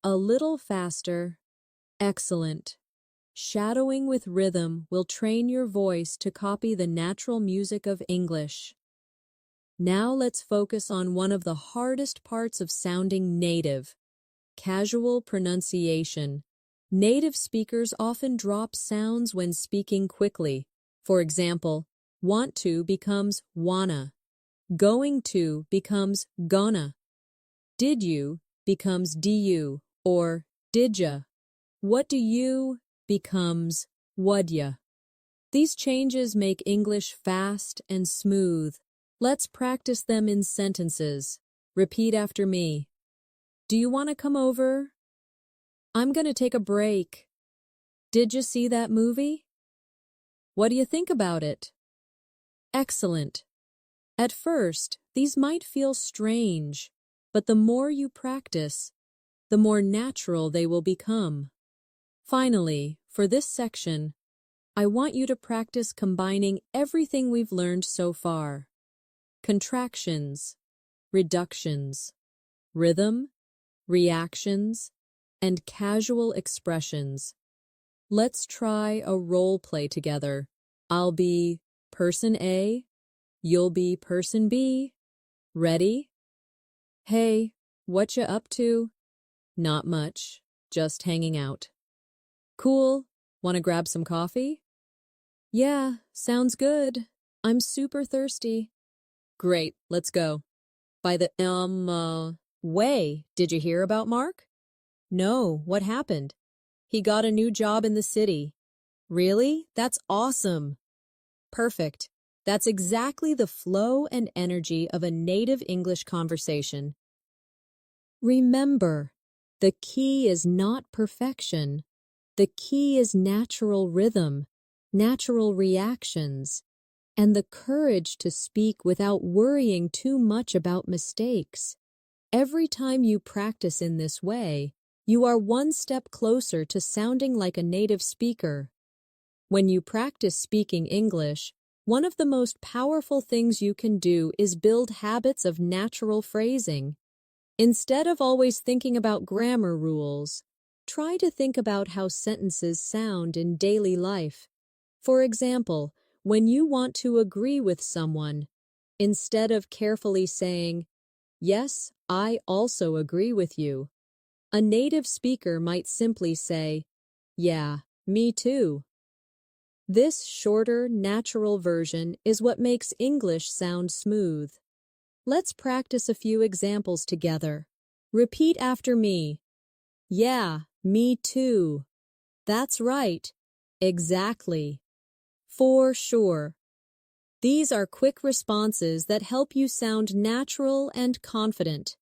a little faster. Excellent. Shadowing with rhythm will train your voice to copy the natural music of English. Now let's focus on one of the hardest parts of sounding native: casual pronunciation. Native speakers often drop sounds when speaking quickly. For example, want to becomes wanna. Going to becomes gonna. Did you becomes du or didya. What do you becomes wudya. These changes make English fast and smooth. Let's practice them in sentences. Repeat after me. Do you want to come over? I'm going to take a break. Did you see that movie? What do you think about it? Excellent. At first, these might feel strange, but the more you practice, the more natural they will become. Finally, for this section, I want you to practice combining everything we've learned so far: contractions, reductions, rhythm, reactions, and casual expressions. Let's try a role play together. I'll be person A, you'll be person B. Ready? Hey, what you up to? Not much, just hanging out. Cool, wanna grab some coffee? Yeah, sounds good. I'm super thirsty. Great, let's go. By the, way, did you hear about Mark? No, what happened? He got a new job in the city. Really? That's awesome. Perfect. That's exactly the flow and energy of a native English conversation. Remember, the key is not perfection. The key is natural rhythm, natural reactions, and the courage to speak without worrying too much about mistakes. Every time you practice in this way, you are one step closer to sounding like a native speaker. When you practice speaking English, one of the most powerful things you can do is build habits of natural phrasing. Instead of always thinking about grammar rules, try to think about how sentences sound in daily life. For example, when you want to agree with someone, instead of carefully saying, "Yes, I also agree with you," a native speaker might simply say, "Yeah, me too." This shorter, natural version is what makes English sound smooth. Let's practice a few examples together. Repeat after me. Yeah, me too. That's right. Exactly. For sure. These are quick responses that help you sound natural and confident,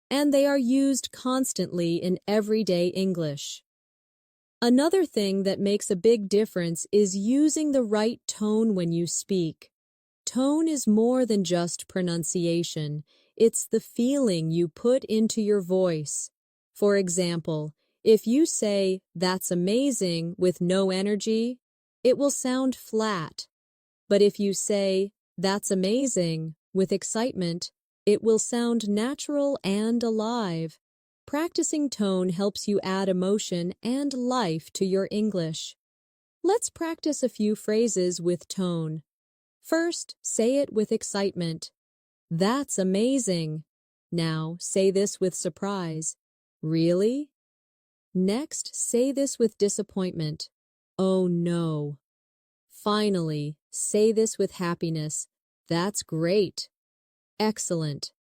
and they are used constantly in everyday English. Another thing that makes a big difference is using the right tone when you speak. Tone is more than just pronunciation. It's the feeling you put into your voice. For example, if you say, "That's amazing," with no energy, it will sound flat. But if you say, "That's amazing," with excitement, it will sound natural and alive. Practicing tone helps you add emotion and life to your English. Let's practice a few phrases with tone. First, say it with excitement. "That's amazing." Now, say this with surprise. "Really?" Next, say this with disappointment. "Oh no." Finally, say this with happiness. "That's great." Excellent.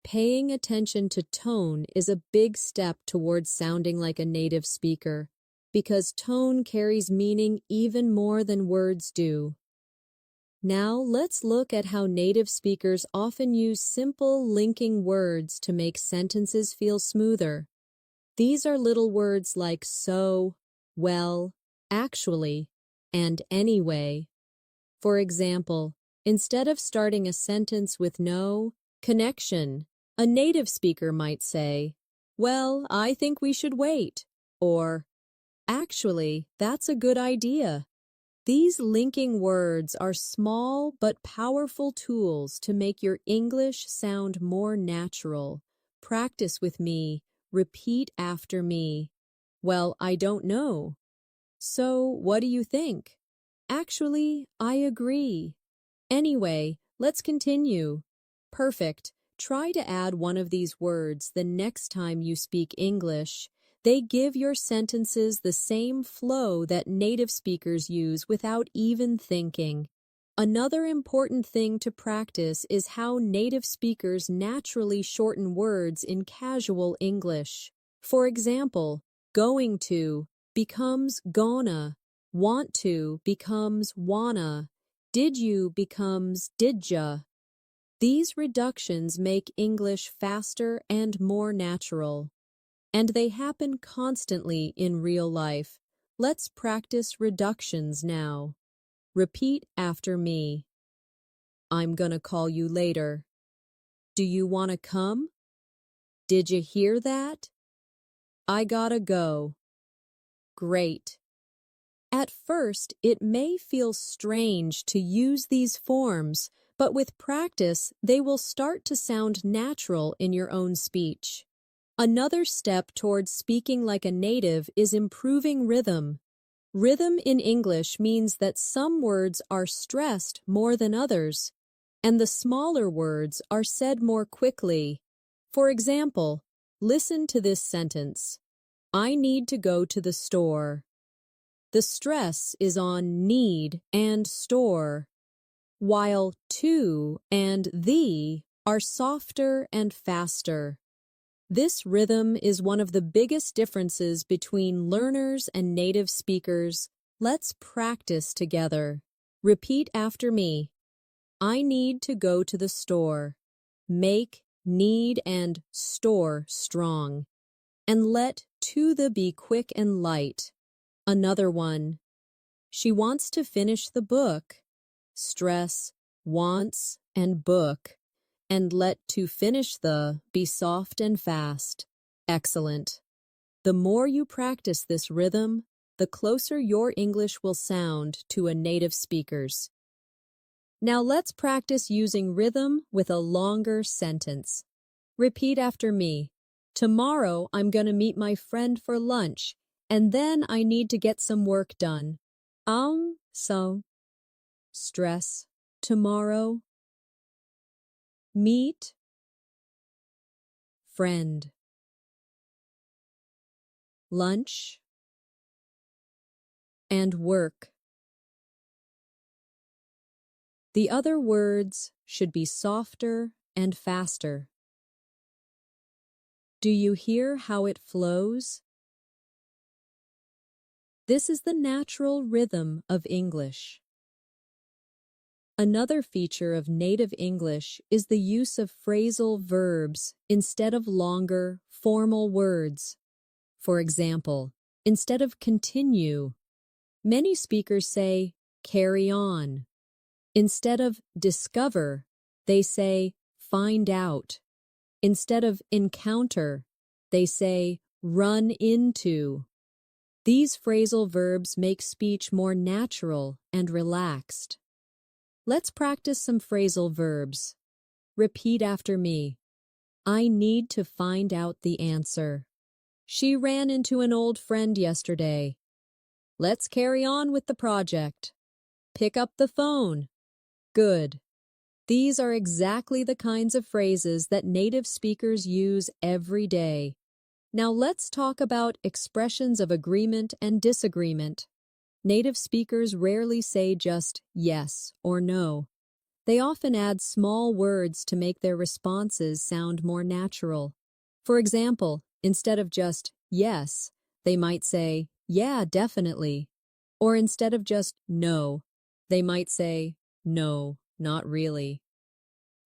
Paying attention to tone is a big step towards sounding like a native speaker, because tone carries meaning even more than words do. Now let's look at how native speakers often use simple linking words to make sentences feel smoother. These are little words like so, well, actually, and anyway. For example, instead of starting a sentence with no connection, a native speaker might say, "Well, I think we should wait," or "Actually, that's a good idea." These linking words are small but powerful tools to make your English sound more natural. Practice with me. Repeat after me. "Well, I don't know." "So, what do you think?" "Actually, I agree." "Anyway, let's continue." Perfect. Try to add one of these words the next time you speak English. They give your sentences the same flow that native speakers use without even thinking. Another important thing to practice is how native speakers naturally shorten words in casual English. For example, going to becomes gonna, want to becomes wanna, did you becomes didja. These reductions make English faster and more natural. And they happen constantly in real life. Let's practice reductions now. Repeat after me. "I'm gonna call you later." "Do you want to come?" "Did you hear that?" "I gotta go." Great. At first, it may feel strange to use these forms, but with practice, they will start to sound natural in your own speech. Another step towards speaking like a native is improving rhythm. Rhythm in English means that some words are stressed more than others, and the smaller words are said more quickly. For example, listen to this sentence. "I need to go to the store." The stress is on need and store, while to and the are softer and faster. This rhythm is one of the biggest differences between learners and native speakers. Let's practice together. Repeat after me. "I need to go to the store." Make need and store strong. And let to the be quick and light. Another one. "She wants to finish the book." Stress wants and book. And let to finish the be soft and fast. Excellent. The more you practice this rhythm, the closer your English will sound to a native speaker's. Now let's practice using rhythm with a longer sentence. Repeat after me. "Tomorrow I'm gonna meet my friend for lunch, and then I need to get some work done." So. Stress. Tomorrow. Meet. Friend. Lunch. And work. The other words should be softer and faster. Do you hear how it flows? This is the natural rhythm of English. Another feature of native English is the use of phrasal verbs instead of longer, formal words. For example, instead of continue. Many speakers say carry on. Instead of discover, they say find out. Instead of encounter, they say run into. These phrasal verbs make speech more natural and relaxed. Let's practice some phrasal verbs. Repeat after me. I need to find out the answer. She ran into an old friend yesterday. Let's carry on with the project. Pick up the phone. Good. These are exactly the kinds of phrases that native speakers use every day. Now let's talk about expressions of agreement and disagreement. Native speakers rarely say just yes or no. They often add small words to make their responses sound more natural. For example, instead of just yes, they might say, yeah, definitely. Or instead of just no, they might say, no, not really.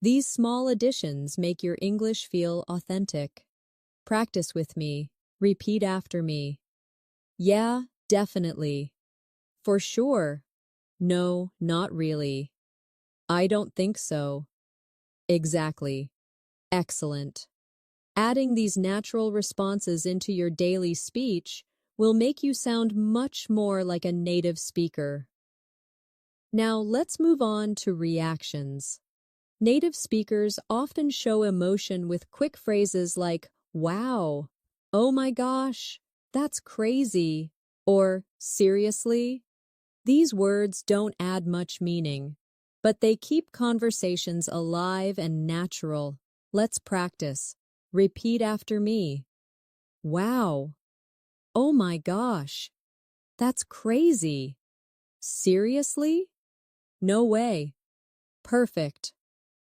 These small additions make your English feel authentic. Practice with me. Repeat after me. Yeah, definitely. For sure. No, not really. I don't think so. Exactly. Excellent. Adding these natural responses into your daily speech will make you sound much more like a native speaker. Now let's move on to reactions. Native speakers often show emotion with quick phrases like, wow, oh my gosh, that's crazy, or seriously. These words don't add much meaning, but they keep conversations alive and natural. Let's practice. Repeat after me. Wow. Oh my gosh. That's crazy. Seriously? No way. Perfect.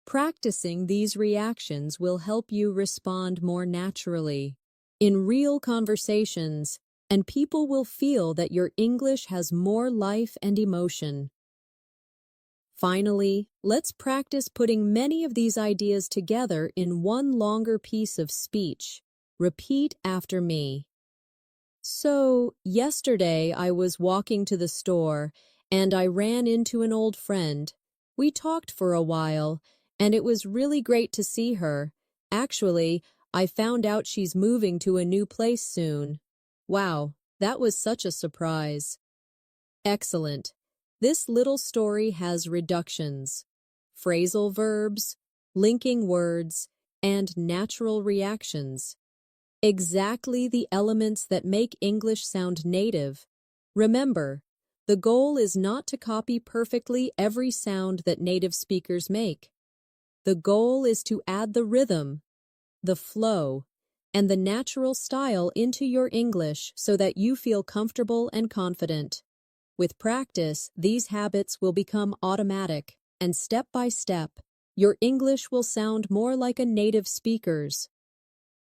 Practicing these reactions will help you respond more naturally in real conversations, and people will feel that your English has more life and emotion. Finally, let's practice putting many of these ideas together in one longer piece of speech. Repeat after me. So, yesterday I was walking to the store and I ran into an old friend. We talked for a while, and it was really great to see her. Actually, I found out she's moving to a new place soon. Wow, that was such a surprise. Excellent. This little story has reductions, phrasal verbs, linking words, and natural reactions. Exactly the elements that make English sound native. Remember, the goal is not to copy perfectly every sound that native speakers make. The goal is to add the rhythm, the flow, and the natural style into your English so that you feel comfortable and confident. With practice, these habits will become automatic, and step by step, your English will sound more like a native speaker's.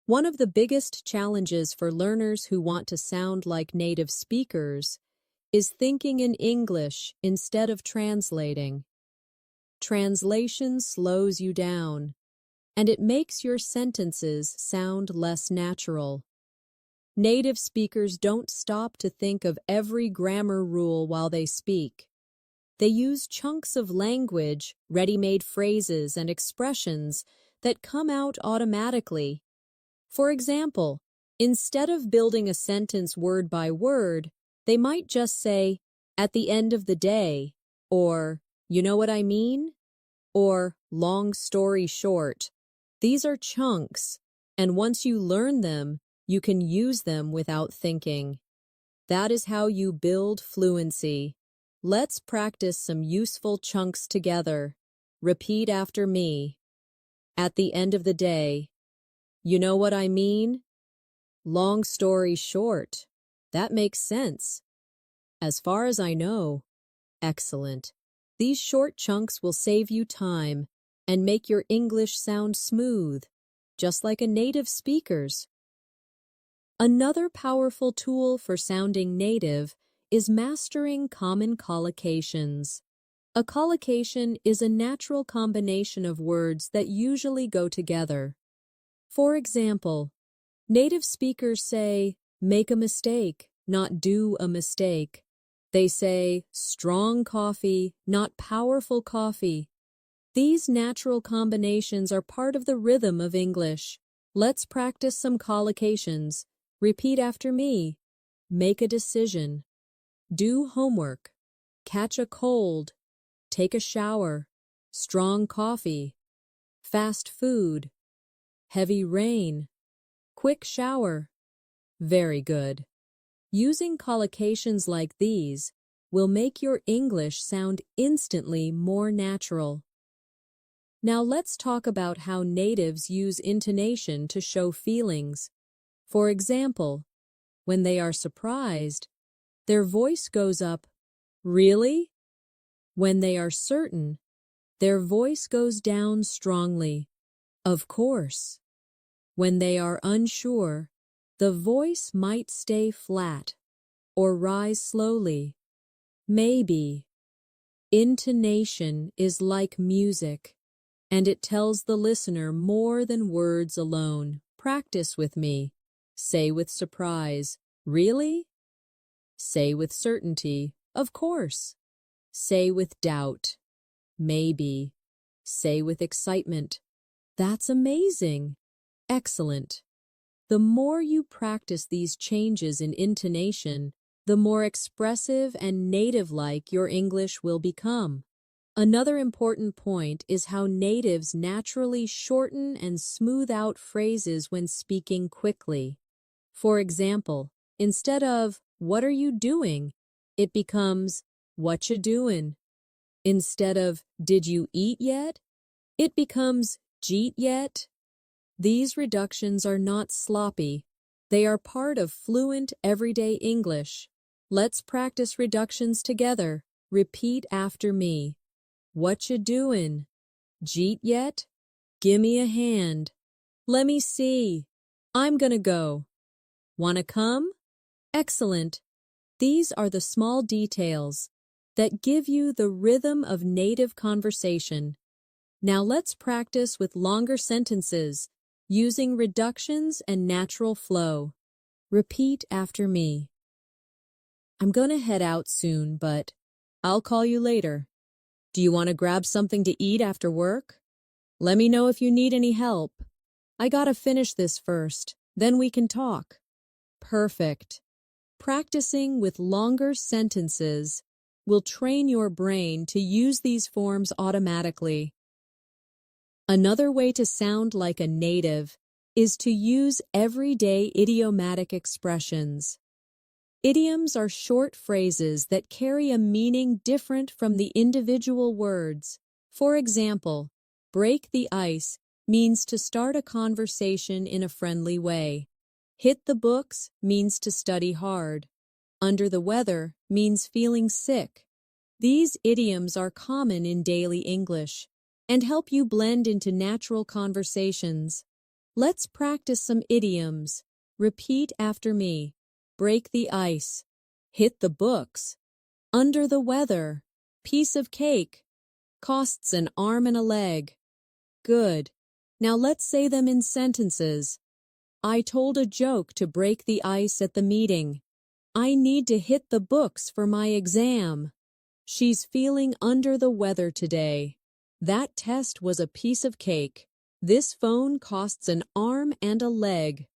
One of the biggest challenges for learners who want to sound like native speakers is thinking in English instead of translating. Translation slows you down, and it makes your sentences sound less natural. Native speakers don't stop to think of every grammar rule while they speak. They use chunks of language, ready-made phrases, and expressions that come out automatically. For example, instead of building a sentence word by word, they might just say, at the end of the day, or, you know what I mean? Or, long story short. These are chunks, and once you learn them, you can use them without thinking. That is how you build fluency. Let's practice some useful chunks together. Repeat after me. At the end of the day. You know what I mean? Long story short. That makes sense. As far as I know. Excellent. These short chunks will save you time and make your English sound smooth, just like a native speaker's. Another powerful tool for sounding native is mastering common collocations. A collocation is a natural combination of words that usually go together. For example, native speakers say, make a mistake, not do a mistake. They say strong coffee, not powerful coffee. These natural combinations are part of the rhythm of English. Let's practice some collocations. Repeat after me. Make a decision. Do homework. Catch a cold. Take a shower. Strong coffee. Fast food. Heavy rain. Quick shower. Very good. Using collocations like these will make your English sound instantly more natural. Now let's talk about how natives use intonation to show feelings. For example, when they are surprised, their voice goes up, "Really?" When they are certain, their voice goes down strongly, "Of course." When they are unsure, the voice might stay flat or rise slowly. Maybe. Intonation is like music, and it tells the listener more than words alone. Practice with me. Say with surprise, "Really?" Say with certainty, "Of course." Say with doubt, "Maybe." Say with excitement, "That's amazing." Excellent. The more you practice these changes in intonation, the more expressive and native-like your English will become. Another important point is how natives naturally shorten and smooth out phrases when speaking quickly. For example, instead of "What are you doing?" it becomes "What you doing?" Instead of "Did you eat yet?" it becomes "Jeet yet?" These reductions are not sloppy. They are part of fluent, everyday English. Let's practice reductions together. Repeat after me. What you doin'? Jeet yet? Gimme a hand. Lemme see. I'm gonna go. Wanna come? Excellent. These are the small details that give you the rhythm of native conversation. Now let's practice with longer sentences, using reductions and natural flow. Repeat after me. I'm gonna head out soon, but I'll call you later. Do you want to grab something to eat after work? Let me know if you need any help. I gotta finish this first, then we can talk. Perfect. Practicing with longer sentences will train your brain to use these forms automatically. Another way to sound like a native is to use everyday idiomatic expressions. Idioms are short phrases that carry a meaning different from the individual words. For example, break the ice means to start a conversation in a friendly way. Hit the books means to study hard. Under the weather means feeling sick. These idioms are common in daily English and help you blend into natural conversations. Let's practice some idioms. Repeat after me. Break the ice. Hit the books. Under the weather. Piece of cake. Costs an arm and a leg. Good. Now let's say them in sentences. I told a joke to break the ice at the meeting. I need to hit the books for my exam. She's feeling under the weather today. That test was a piece of cake. This phone costs an arm and a leg.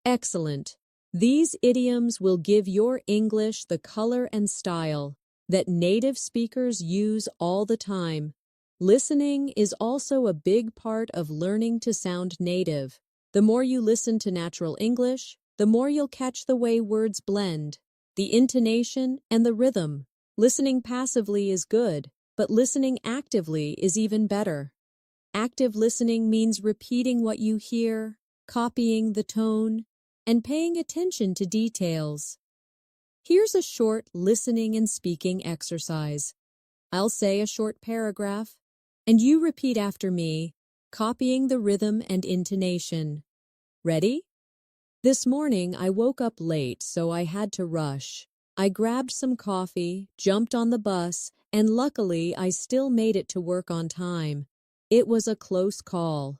Excellent. These idioms will give your English the color and style that native speakers use all the time. Listening is also a big part of learning to sound native. The more you listen to natural English, the more you'll catch the way words blend, the intonation, and the rhythm. Listening passively is good, but listening actively is even better. Active listening means repeating what you hear, copying the tone, and paying attention to details. Here's a short listening and speaking exercise. I'll say a short paragraph, and you repeat after me, copying the rhythm and intonation. Ready? This morning I woke up late, so I had to rush. I grabbed some coffee, jumped on the bus, and luckily I still made it to work on time. It was a close call.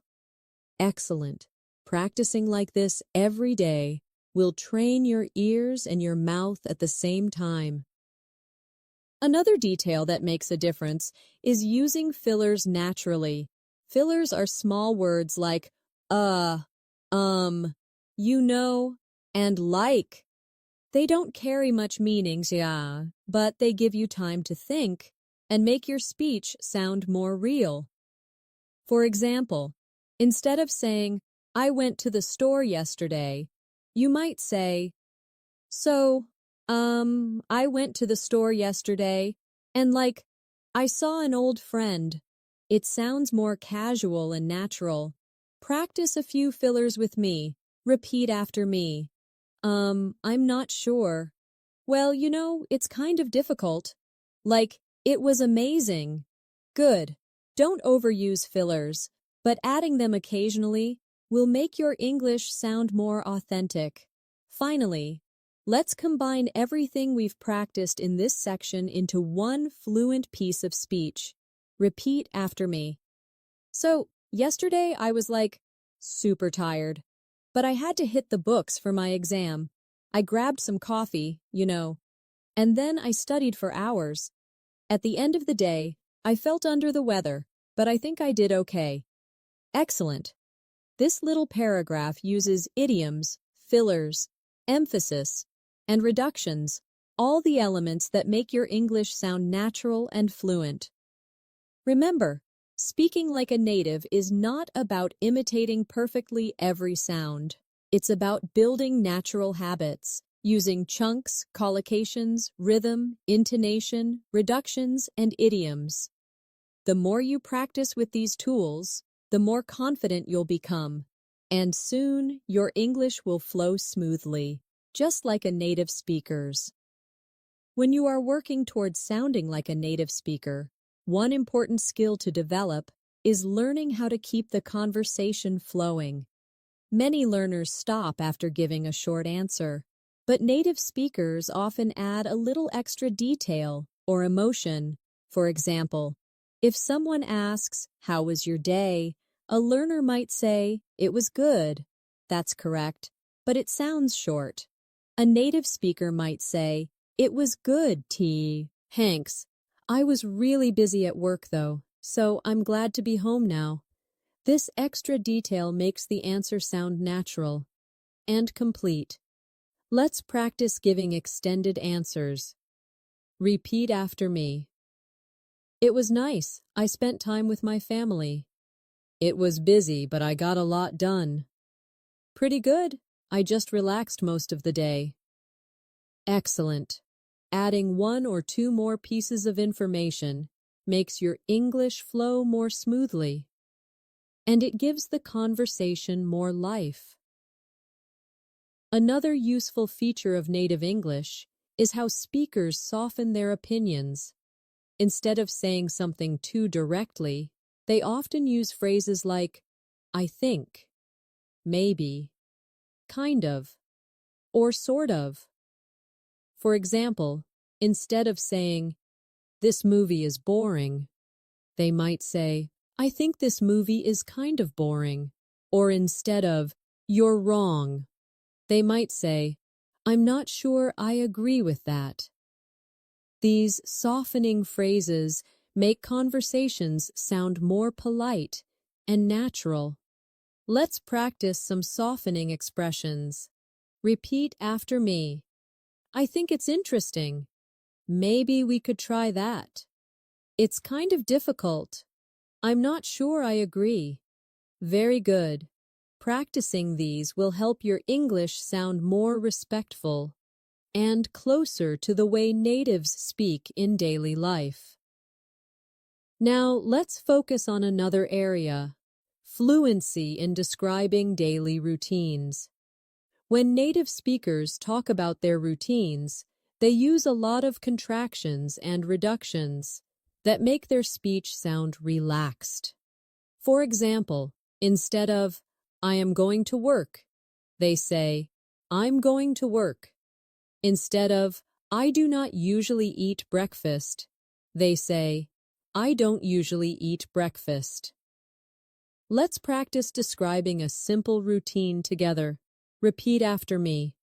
Excellent. Practicing like this every day will train your ears and your mouth at the same time. Another detail that makes a difference is using fillers naturally. Fillers are small words like um, you know, and like. They don't carry much meanings, yeah, but they give you time to think and make your speech sound more real. For example, instead of saying, I went to the store yesterday, you might say, I went to the store yesterday, and I saw an old friend. It sounds more casual and natural. Practice a few fillers with me. Repeat after me. I'm not sure. Well, it's kind of difficult. It was amazing. Good. Don't overuse fillers, but adding them occasionally will make your English sound more authentic. Finally, let's combine everything we've practiced in this section into one fluent piece of speech. Repeat after me. So, yesterday I was super tired, but I had to hit the books for my exam. I grabbed some coffee, and then I studied for hours. At the end of the day, I felt under the weather, but I think I did okay. Excellent. This little paragraph uses idioms, fillers, emphasis, and reductions, all the elements that make your English sound natural and fluent. Remember, speaking like a native is not about imitating perfectly every sound. It's about building natural habits, using chunks, collocations, rhythm, intonation, reductions, and idioms. The more you practice with these tools, the more confident you'll become, and soon your English will flow smoothly, just like a native speaker's. When you are working towards sounding like a native speaker, one important skill to develop is learning how to keep the conversation flowing. Many learners stop after giving a short answer, but native speakers often add a little extra detail or emotion. For example, if someone asks, "How was your day?" a learner might say, "It was good." That's correct, but it sounds short. A native speaker might say, "It was good, T. Hanks. I was really busy at work, though, so I'm glad to be home now." This extra detail makes the answer sound natural and complete. Let's practice giving extended answers. Repeat after me. It was nice. I spent time with my family. It was busy, but I got a lot done. Pretty good. I just relaxed most of the day. Excellent. Adding one or two more pieces of information makes your English flow more smoothly, and it gives the conversation more life. Another useful feature of native English is how speakers soften their opinions. Instead of saying something too directly, they often use phrases like, I think, maybe, kind of, or sort of. For example, instead of saying, this movie is boring, they might say, I think this movie is kind of boring. Or instead of, you're wrong, they might say, I'm not sure I agree with that. These softening phrases make conversations sound more polite and natural. Let's practice some softening expressions. Repeat after me. I think it's interesting. Maybe we could try that. It's kind of difficult. I'm not sure I agree. Very good. Practicing these will help your English sound more respectful and closer to the way natives speak in daily life. Now, let's focus on another area, fluency in describing daily routines. When native speakers talk about their routines, they use a lot of contractions and reductions that make their speech sound relaxed. For example, instead of, I am going to work, they say, I'm going to work. Instead of, I do not usually eat breakfast, they say, I don't usually eat breakfast. Let's practice describing a simple routine together. Repeat after me.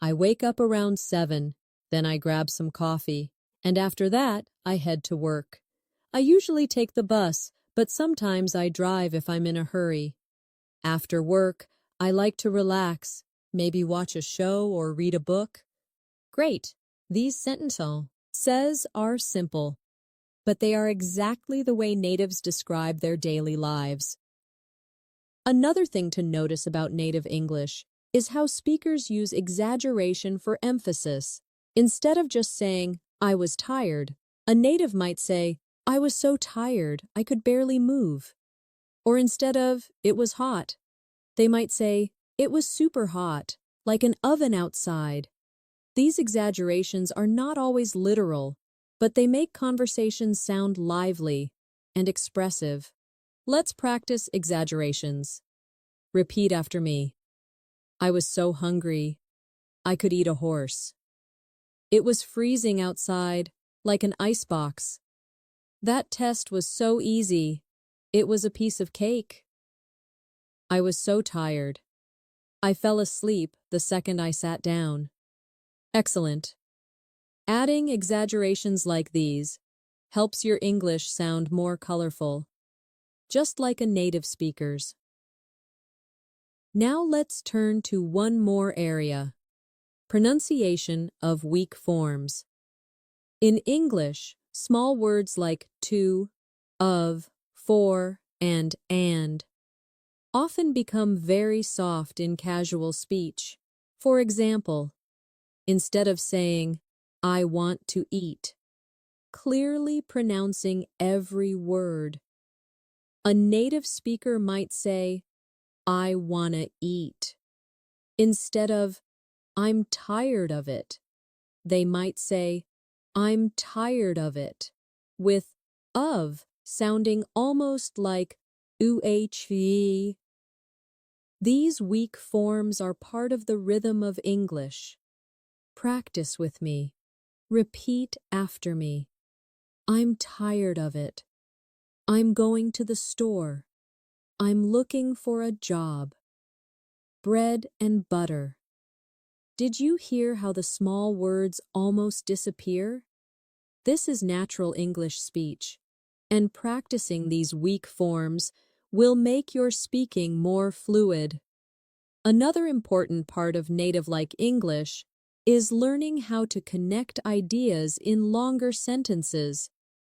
I wake up around 7, then I grab some coffee, and after that, I head to work. I usually take the bus, but sometimes I drive if I'm in a hurry. After work, I like to relax, maybe watch a show or read a book. Great. These sentences are simple, but they are exactly the way natives describe their daily lives. Another thing to notice about native English is how speakers use exaggeration for emphasis. Instead of just saying, "I was tired," a native might say, "I was so tired, I could barely move." Or instead of, "It was hot," they might say, "It was super hot, like an oven outside." These exaggerations are not always literal, but they make conversations sound lively and expressive. Let's practice exaggerations. Repeat after me. I was so hungry, I could eat a horse. It was freezing outside, like an icebox. That test was so easy, it was a piece of cake. I was so tired. I fell asleep the second I sat down. Excellent. Adding exaggerations like these helps your English sound more colorful, just like a native speaker's. Now let's turn to one more area: pronunciation of weak forms. In English, small words like to, of, for, and often become very soft in casual speech. For example, instead of saying, "I want to eat," clearly pronouncing every word, a native speaker might say, "I wanna eat." Instead of, "I'm tired of it," they might say, "I'm tired of it," with of sounding almost like uhv. These weak forms are part of the rhythm of English. Practice with me. Repeat after me. I'm tired of it. I'm going to the store. I'm looking for a job. Bread and butter. Did you hear how the small words almost disappear? This is natural English speech, and practicing these weak forms will make your speaking more fluid. Another important part of native-like English is learning how to connect ideas in longer sentences.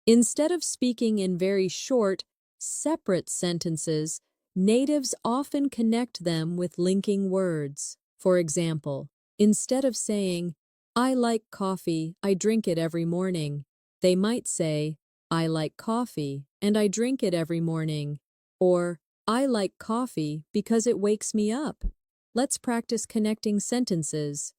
Instead of speaking in very short, separate sentences, natives often connect them with linking words. For example, instead of saying, "I like coffee, I drink it every morning," they might say, "I like coffee, and I drink it every morning," or "I like coffee because it wakes me up." Let's practice connecting sentences.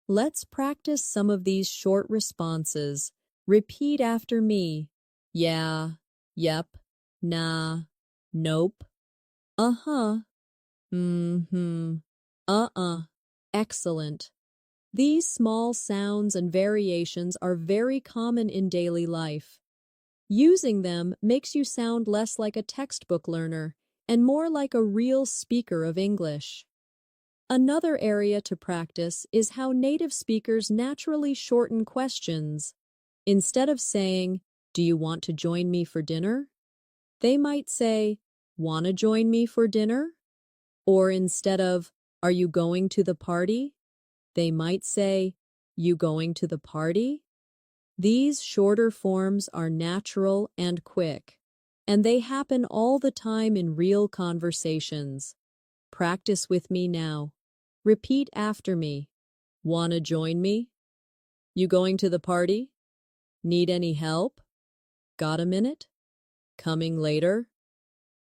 Let's practice some of these short responses. Repeat after me. Yeah, yep, nah, nope, uh-huh, mm-hmm, uh-uh. Excellent. These small sounds and variations are very common in daily life. Using them makes you sound less like a textbook learner and more like a real speaker of English. Another area to practice is how native speakers naturally shorten questions. Instead of saying, "Do you want to join me for dinner?" they might say, "Wanna join me for dinner?" Or instead of, "Are you going to the party?" they might say, "You going to the party?" These shorter forms are natural and quick, and they happen all the time in real conversations. Practice with me now. Repeat after me. Wanna join me? You going to the party? Need any help? Got a minute? Coming later?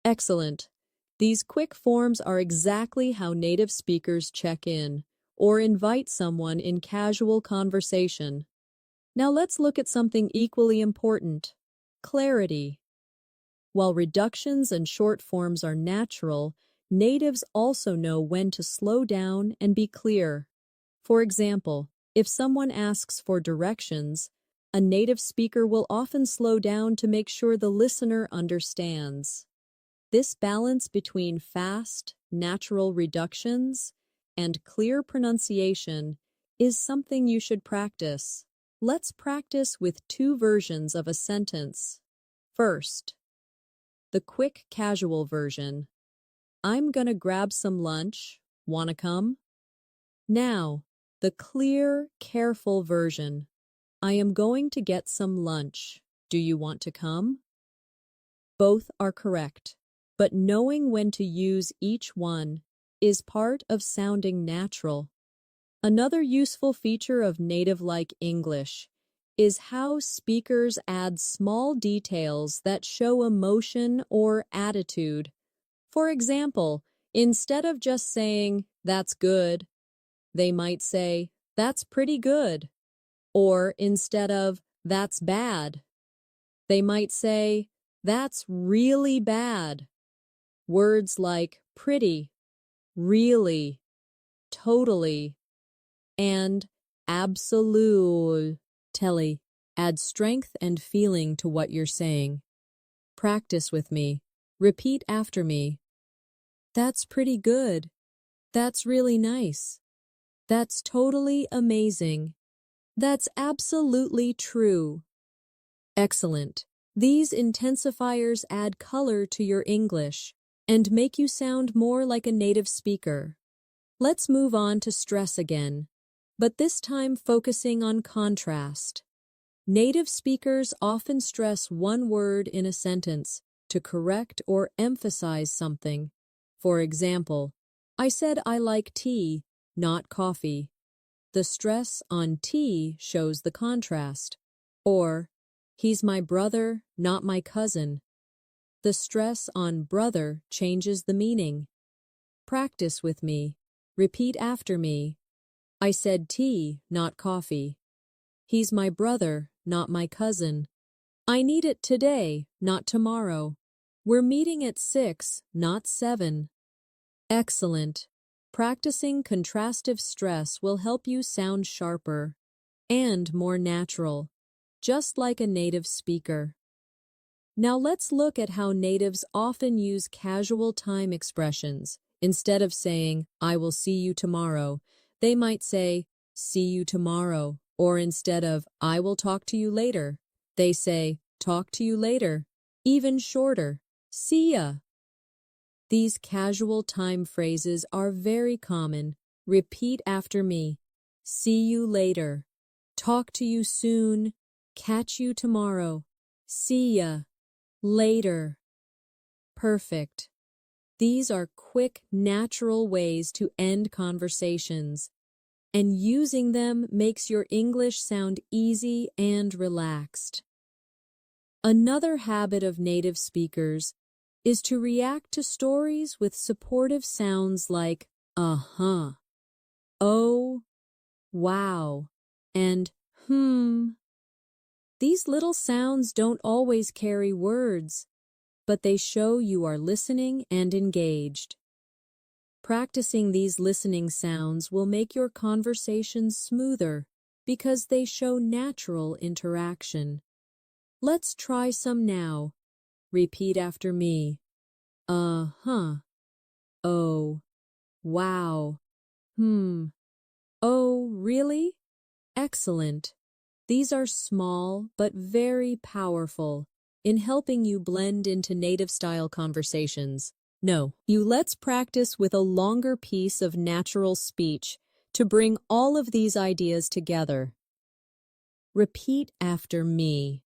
Excellent. These quick forms are exactly how native speakers check in or invite someone in casual conversation. Now let's look at something equally important: clarity. While reductions and short forms are natural, natives also know when to slow down and be clear. For example, if someone asks for directions, a native speaker will often slow down to make sure the listener understands. This balance between fast, natural reductions and clear pronunciation is something you should practice. Let's practice with two versions of a sentence. First, the quick casual version. I'm gonna grab some lunch. Wanna come? Now, the clear, careful version. I am going to get some lunch. Do you want to come? Both are correct, but knowing when to use each one is part of sounding natural. Another useful feature of native-like English is how speakers add small details that show emotion or attitude. For example, instead of just saying, "That's good," they might say, "That's pretty good." Or instead of, "That's bad," they might say, "That's really bad." Words like pretty, really, totally, and absolutely add strength and feeling to what you're saying. Practice with me. Repeat after me. That's pretty good. That's really nice. That's totally amazing. That's absolutely true. Excellent. These intensifiers add color to your English and make you sound more like a native speaker. Let's move on to stress again, but this time focusing on contrast. Native speakers often stress one word in a sentence to correct or emphasize something. For example, I said I like tea, not coffee. The stress on tea shows the contrast. Or, he's my brother, not my cousin. The stress on brother changes the meaning. Practice with me. Repeat after me. I said tea, not coffee. He's my brother, not my cousin. I need it today, not tomorrow. We're meeting at 6, not 7. Excellent. Practicing contrastive stress will help you sound sharper and more natural, just like a native speaker. Now let's look at how natives often use casual time expressions. Instead of saying, "I will see you tomorrow," they might say, "See you tomorrow." Or instead of, "I will talk to you later," they say, "Talk to you later." Even shorter, "See ya." These casual time phrases are very common. Repeat after me. See you later. Talk to you soon. Catch you tomorrow. See ya. Later. Perfect. These are quick, natural ways to end conversations, and using them makes your English sound easy and relaxed. Another habit of native speakers is to react to stories with supportive sounds like uh-huh, oh, wow, and These little sounds don't always carry words, but they show you are listening and engaged. Practicing these listening sounds will make your conversations smoother because they show natural interaction. Let's try some now. Repeat after me. Uh-huh. Oh. Wow. Oh, really? Excellent. These are small but very powerful in helping you blend into native-style conversations. Let's practice with a longer piece of natural speech to bring all of these ideas together. Repeat after me.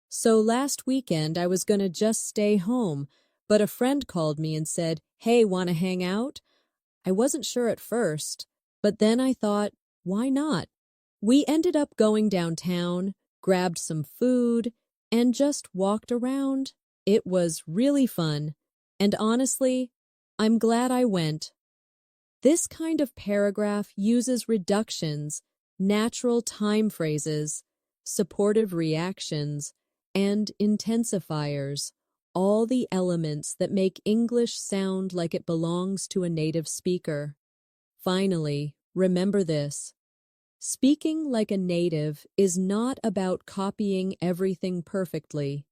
So last weekend I was gonna just stay home, but a friend called me and said, "Hey, wanna hang out?" I wasn't sure at first, but then I thought, why not? We ended up going downtown, grabbed some food, and just walked around. It was really fun, and honestly, I'm glad I went. This kind of paragraph uses reductions, natural time phrases, supportive reactions, and intensifiers, all the elements that make English sound like it belongs to a native speaker. Finally, remember this. Speaking like a native is not about copying everything perfectly.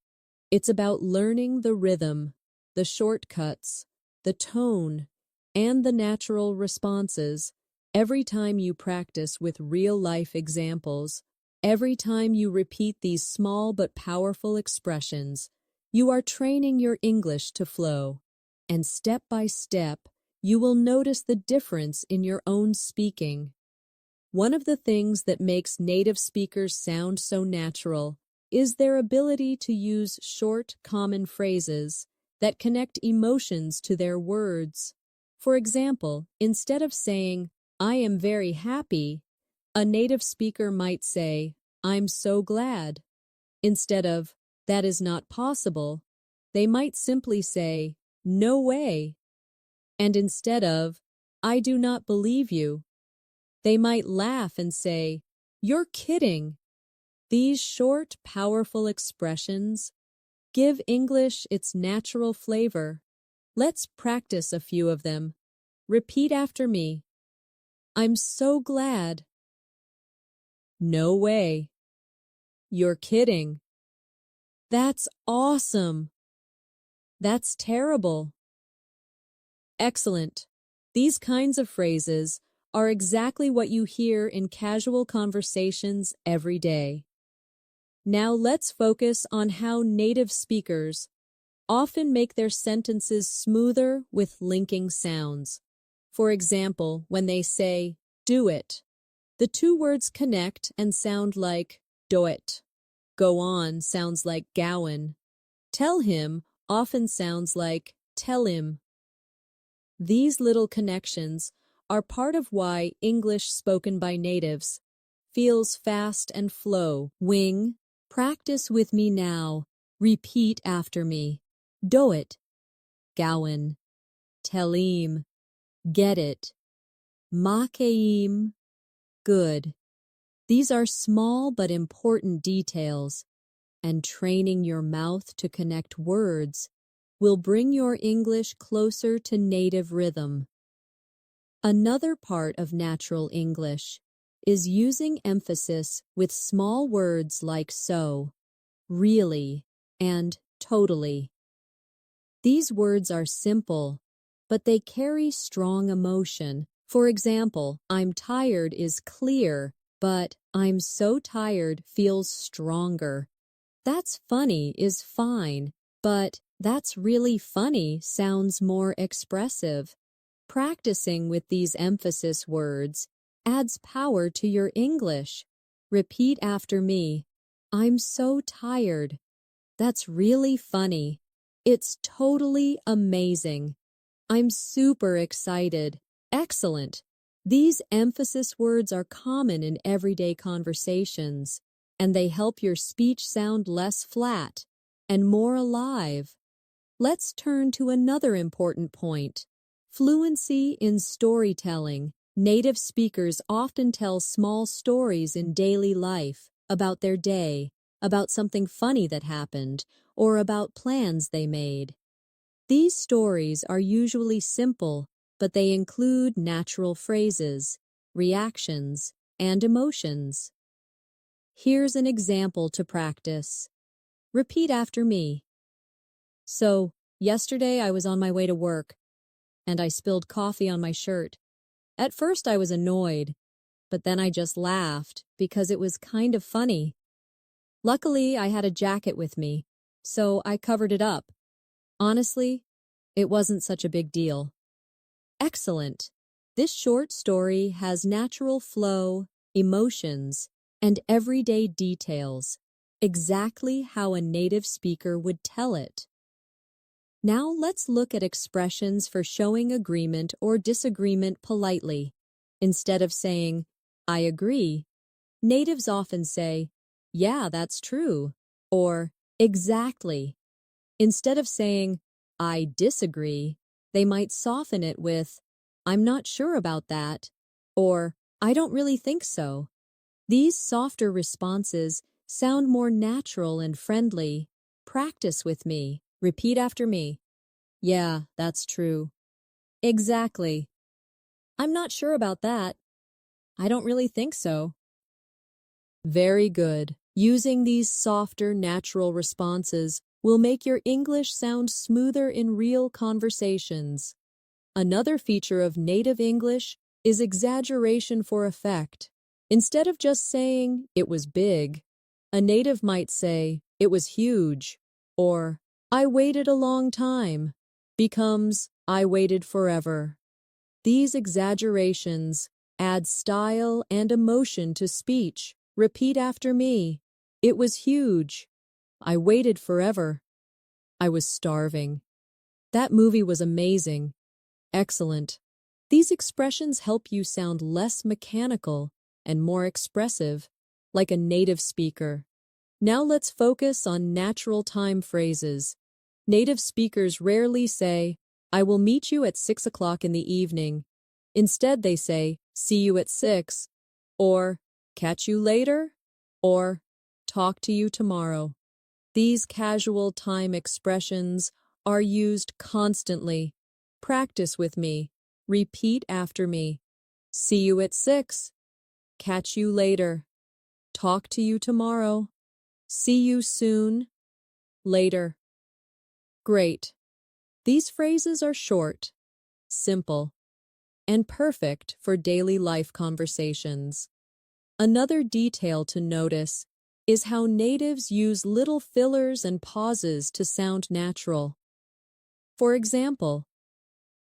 It's about learning the rhythm, the shortcuts, the tone, and the natural responses. Every time you practice with real-life examples, every time you repeat these small but powerful expressions, you are training your English to flow. And step by step, you will notice the difference in your own speaking. One of the things that makes native speakers sound so natural is their ability to use short, common phrases that connect emotions to their words. For example, instead of saying, "I am very happy," a native speaker might say, "I'm so glad." Instead of, "That is not possible," they might simply say, "No way." And instead of, "I do not believe you," they might laugh and say, "You're kidding." These short, powerful expressions give English its natural flavor. Let's practice a few of them. Repeat after me. I'm so glad. No way. You're kidding. That's awesome. That's terrible. Excellent. These kinds of phrases are exactly what you hear in casual conversations every day. Now let's focus on how native speakers often make their sentences smoother with linking sounds. For example, when they say, "do it," the two words connect and sound like "do it." Go on sounds like "gowan." Tell him often sounds like "tell him." These little connections are part of why English spoken by natives feels fast and flow. Wing, practice with me now. Repeat after me. Do it. Gowan. Telim. Get it. Makeim. Good. These are small but important details, and training your mouth to connect words will bring your English closer to native rhythm. Another part of natural English is using emphasis with small words like so, really, and totally. These words are simple, but they carry strong emotion. For example, "I'm tired" is clear, but "I'm so tired" feels stronger. "That's funny" is fine, but "that's really funny" sounds more expressive. Practicing with these emphasis words adds power to your English. Repeat after me. I'm so tired. That's really funny. It's totally amazing. I'm super excited. Excellent. These emphasis words are common in everyday conversations, and they help your speech sound less flat and more alive. Let's turn to another important point. Fluency in storytelling. Native speakers often tell small stories in daily life about their day, about something funny that happened, or about plans they made. These stories are usually simple, but they include natural phrases, reactions, and emotions. Here's an example to practice. Repeat after me. So, yesterday I was on my way to work, and I spilled coffee on my shirt. At first I was annoyed, but then I just laughed because it was kind of funny. Luckily, I had a jacket with me, so I covered it up. Honestly, it wasn't such a big deal. Excellent. This short story has natural flow, emotions, and everyday details, exactly how a native speaker would tell it. Now let's look at expressions for showing agreement or disagreement politely. Instead of saying, "I agree," natives often say, "Yeah, that's true," or "Exactly." Instead of saying, "I disagree," they might soften it with, "I'm not sure about that," or "I don't really think so." These softer responses sound more natural and friendly. Practice with me. Repeat after me. Yeah, that's true. Exactly. I'm not sure about that. I don't really think so. Very good. Using these softer, natural responses will make your English sound smoother in real conversations. Another feature of native English is exaggeration for effect. Instead of just saying, "It was big," a native might say, "It was huge," or "I waited a long time," becomes, "I waited forever." These exaggerations add style and emotion to speech. Repeat after me. It was huge. I waited forever. I was starving. That movie was amazing. Excellent. These expressions help you sound less mechanical and more expressive, like a native speaker. Now let's focus on natural time phrases. Native speakers rarely say, "I will meet you at 6 o'clock in the evening." Instead, they say, "See you at 6," or "Catch you later," or "Talk to you tomorrow." These casual time expressions are used constantly. Practice with me. Repeat after me. See you at 6. Catch you later. Talk to you tomorrow. See you soon. Later. Great. These phrases are short, simple, and perfect for daily life conversations. Another detail to notice is how natives use little fillers and pauses to sound natural. For example,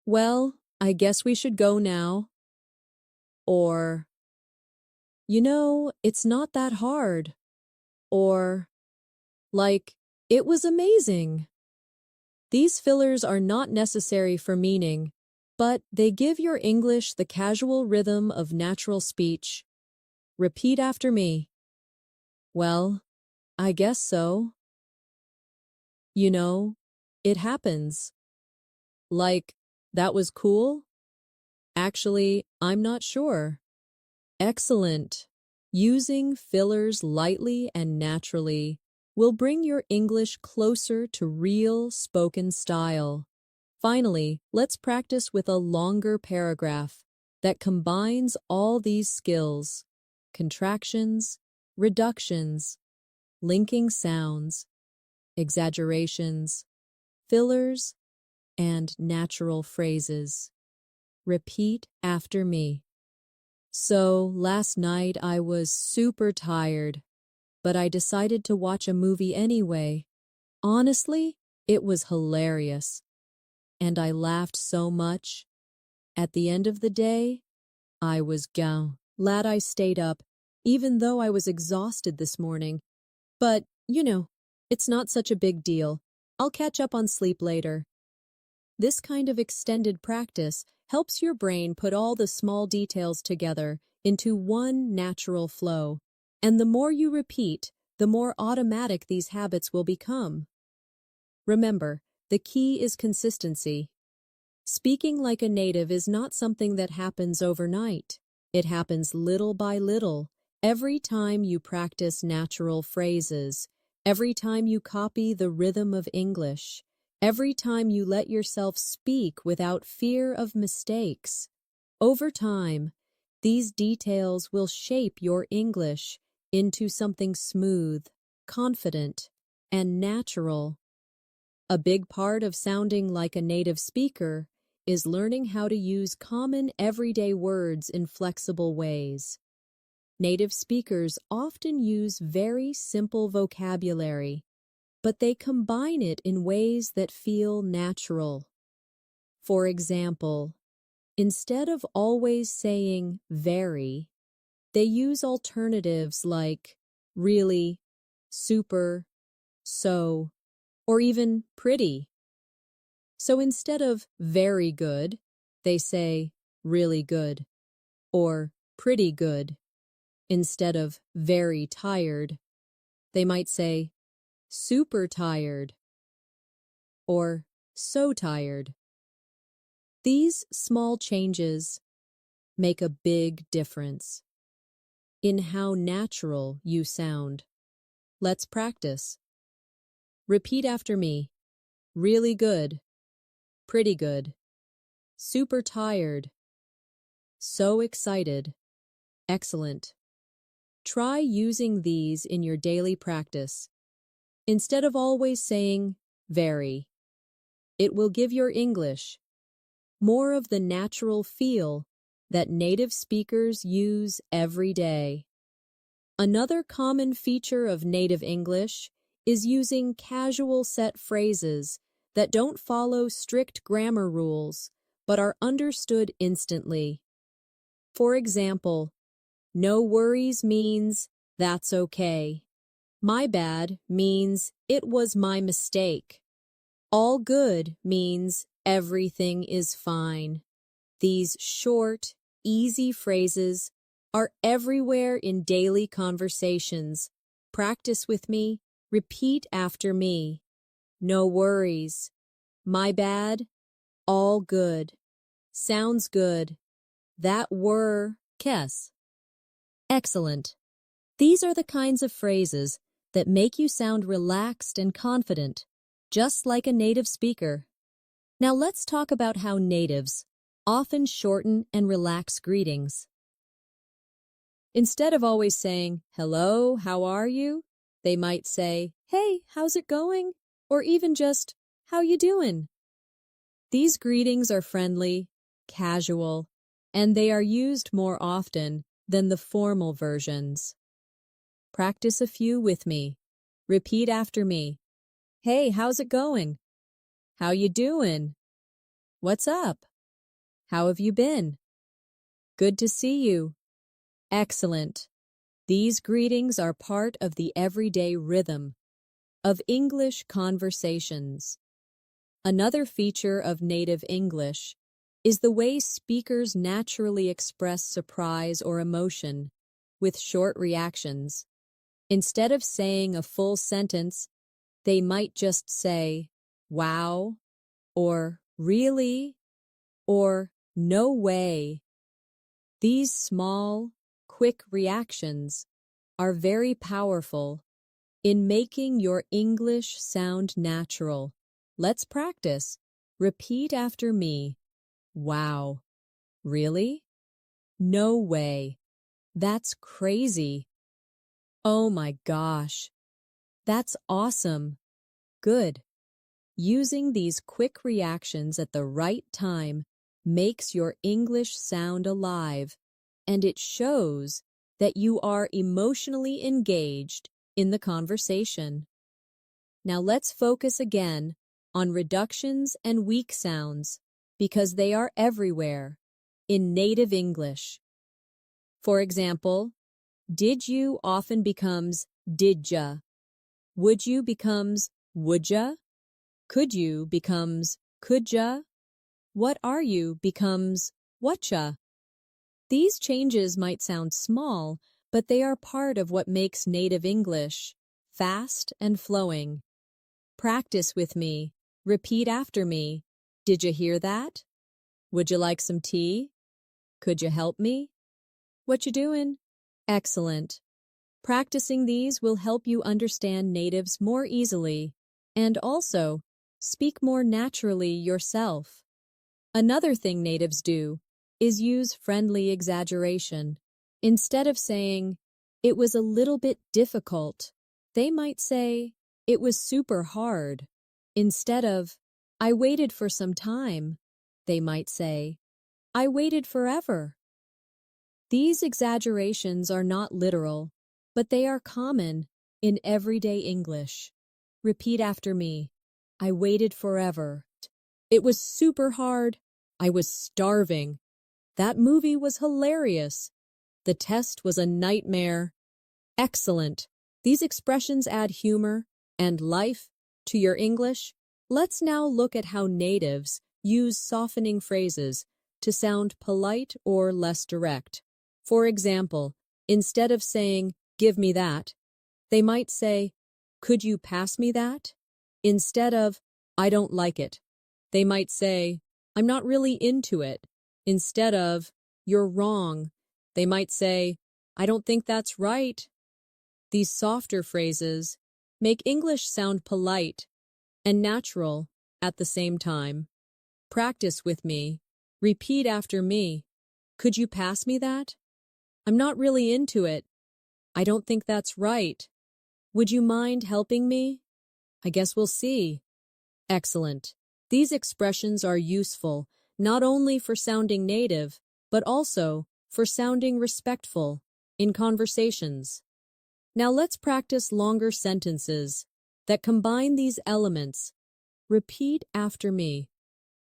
"Well, I guess we should go now." Or, "It's not that hard." Or, like, "It was amazing." These fillers are not necessary for meaning, but they give your English the casual rhythm of natural speech. Repeat after me. "Well, I guess so." "It happens." Like, "That was cool." "Actually, I'm not sure." Excellent. Using fillers lightly and naturally will bring your English closer to real spoken style. Finally, let's practice with a longer paragraph that combines all these skills: contractions, reductions, linking sounds, exaggerations, fillers, and natural phrases. Repeat after me. "So, last night I was super tired, but I decided to watch a movie anyway. Honestly, it was hilarious. And I laughed so much. At the end of the day, I was glad I stayed up, even though I was exhausted this morning. But, it's not such a big deal. I'll catch up on sleep later." This kind of extended practice helps your brain put all the small details together into one natural flow. And the more you repeat, the more automatic these habits will become. Remember, the key is consistency. Speaking like a native is not something that happens overnight. It happens little by little, every time you practice natural phrases, every time you copy the rhythm of English, every time you let yourself speak without fear of mistakes. Over time, these details will shape your English into something smooth, confident, and natural. A big part of sounding like a native speaker is learning how to use common everyday words in flexible ways. Native speakers often use very simple vocabulary, but they combine it in ways that feel natural. For example, instead of always saying very, they use alternatives like really, super, so, or even pretty. So instead of very good, they say really good or pretty good. Instead of very tired, they might say super tired or so tired. These small changes make a big difference in how natural you sound. Let's practice. Repeat after me. Really good. Pretty good. Super tired. So excited. Excellent. Try using these in your daily practice. Instead of always saying very, it will give your English more of the natural feel that native speakers use every day. Another common feature of native English is using casual set phrases that don't follow strict grammar rules but are understood instantly. For example, no worries means that's okay. My bad means it was my mistake. All good means everything is fine. These short, easy phrases are everywhere in daily conversations. Practice with me, repeat after me. No worries. My bad. All good. Sounds good. That were, kes. Excellent. These are the kinds of phrases that make you sound relaxed and confident, just like a native speaker. Now let's talk about how natives often shorten and relax greetings. Instead of always saying, "Hello, how are you?" they might say, "Hey, how's it going?" Or even just, "How you doing?" These greetings are friendly, casual, and they are used more often than the formal versions. Practice a few with me. Repeat after me. Hey, how's it going? How you doing? What's up? How have you been? Good to see you. Excellent. These greetings are part of the everyday rhythm of English conversations. Another feature of native English is the way speakers naturally express surprise or emotion with short reactions. Instead of saying a full sentence, they might just say, "Wow," or "Really," or "No way." These small, quick reactions are very powerful in making your English sound natural. Let's practice. Repeat after me. Wow. Really? No way. That's crazy. Oh my gosh. That's awesome. Good. Using these quick reactions at the right time makes your English sound alive, and it shows that you are emotionally engaged in the conversation. Now let's focus again on reductions and weak sounds because they are everywhere in native English. For example, did you often becomes didja. Would you becomes woulda. Could you becomes coulda. What are you becomes whatcha. These changes might sound small, but they are part of what makes native English fast and flowing. Practice with me. Repeat after me. Did you hear that? Would you like some tea? Could you help me? What you doing? Excellent. Practicing these will help you understand natives more easily and also speak more naturally yourself. Another thing natives do is use friendly exaggeration. Instead of saying, "It was a little bit difficult," they might say, "It was super hard." Instead of, "I waited for some time," they might say, "I waited forever." These exaggerations are not literal, but they are common in everyday English. Repeat after me. I waited forever. It was super hard. I was starving. That movie was hilarious. The test was a nightmare. Excellent. These expressions add humor and life to your English. Let's now look at how natives use softening phrases to sound polite or less direct. For example, instead of saying, "Give me that," they might say, "Could you pass me that?" Instead of, "I don't like it," they might say, "I'm not really into it." Instead of, "You're wrong," they might say, "I don't think that's right." These softer phrases make English sound polite and natural at the same time. Practice with me. Repeat after me. Could you pass me that? I'm not really into it. I don't think that's right. Would you mind helping me? I guess we'll see. Excellent. These expressions are useful not only for sounding native, but also for sounding respectful in conversations. Now let's practice longer sentences that combine these elements. Repeat after me.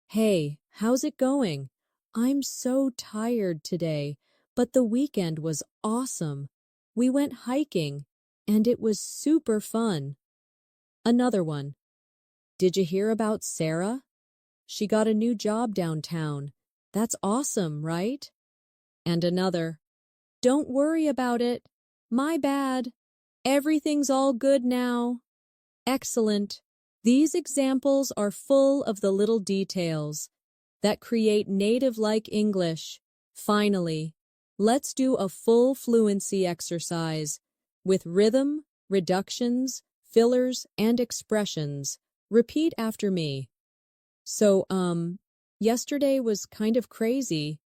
Hey, how's it going? I'm so tired today, but the weekend was awesome. We went hiking, and it was super fun. Another one. Did you hear about Sarah? She got a new job downtown. That's awesome, right? And another. Don't worry about it. My bad. Everything's all good now. Excellent. These examples are full of the little details that create native-like English. Finally, let's do a full fluency exercise with rhythm, reductions, fillers, and expressions. Repeat after me. So, yesterday was kind of crazy.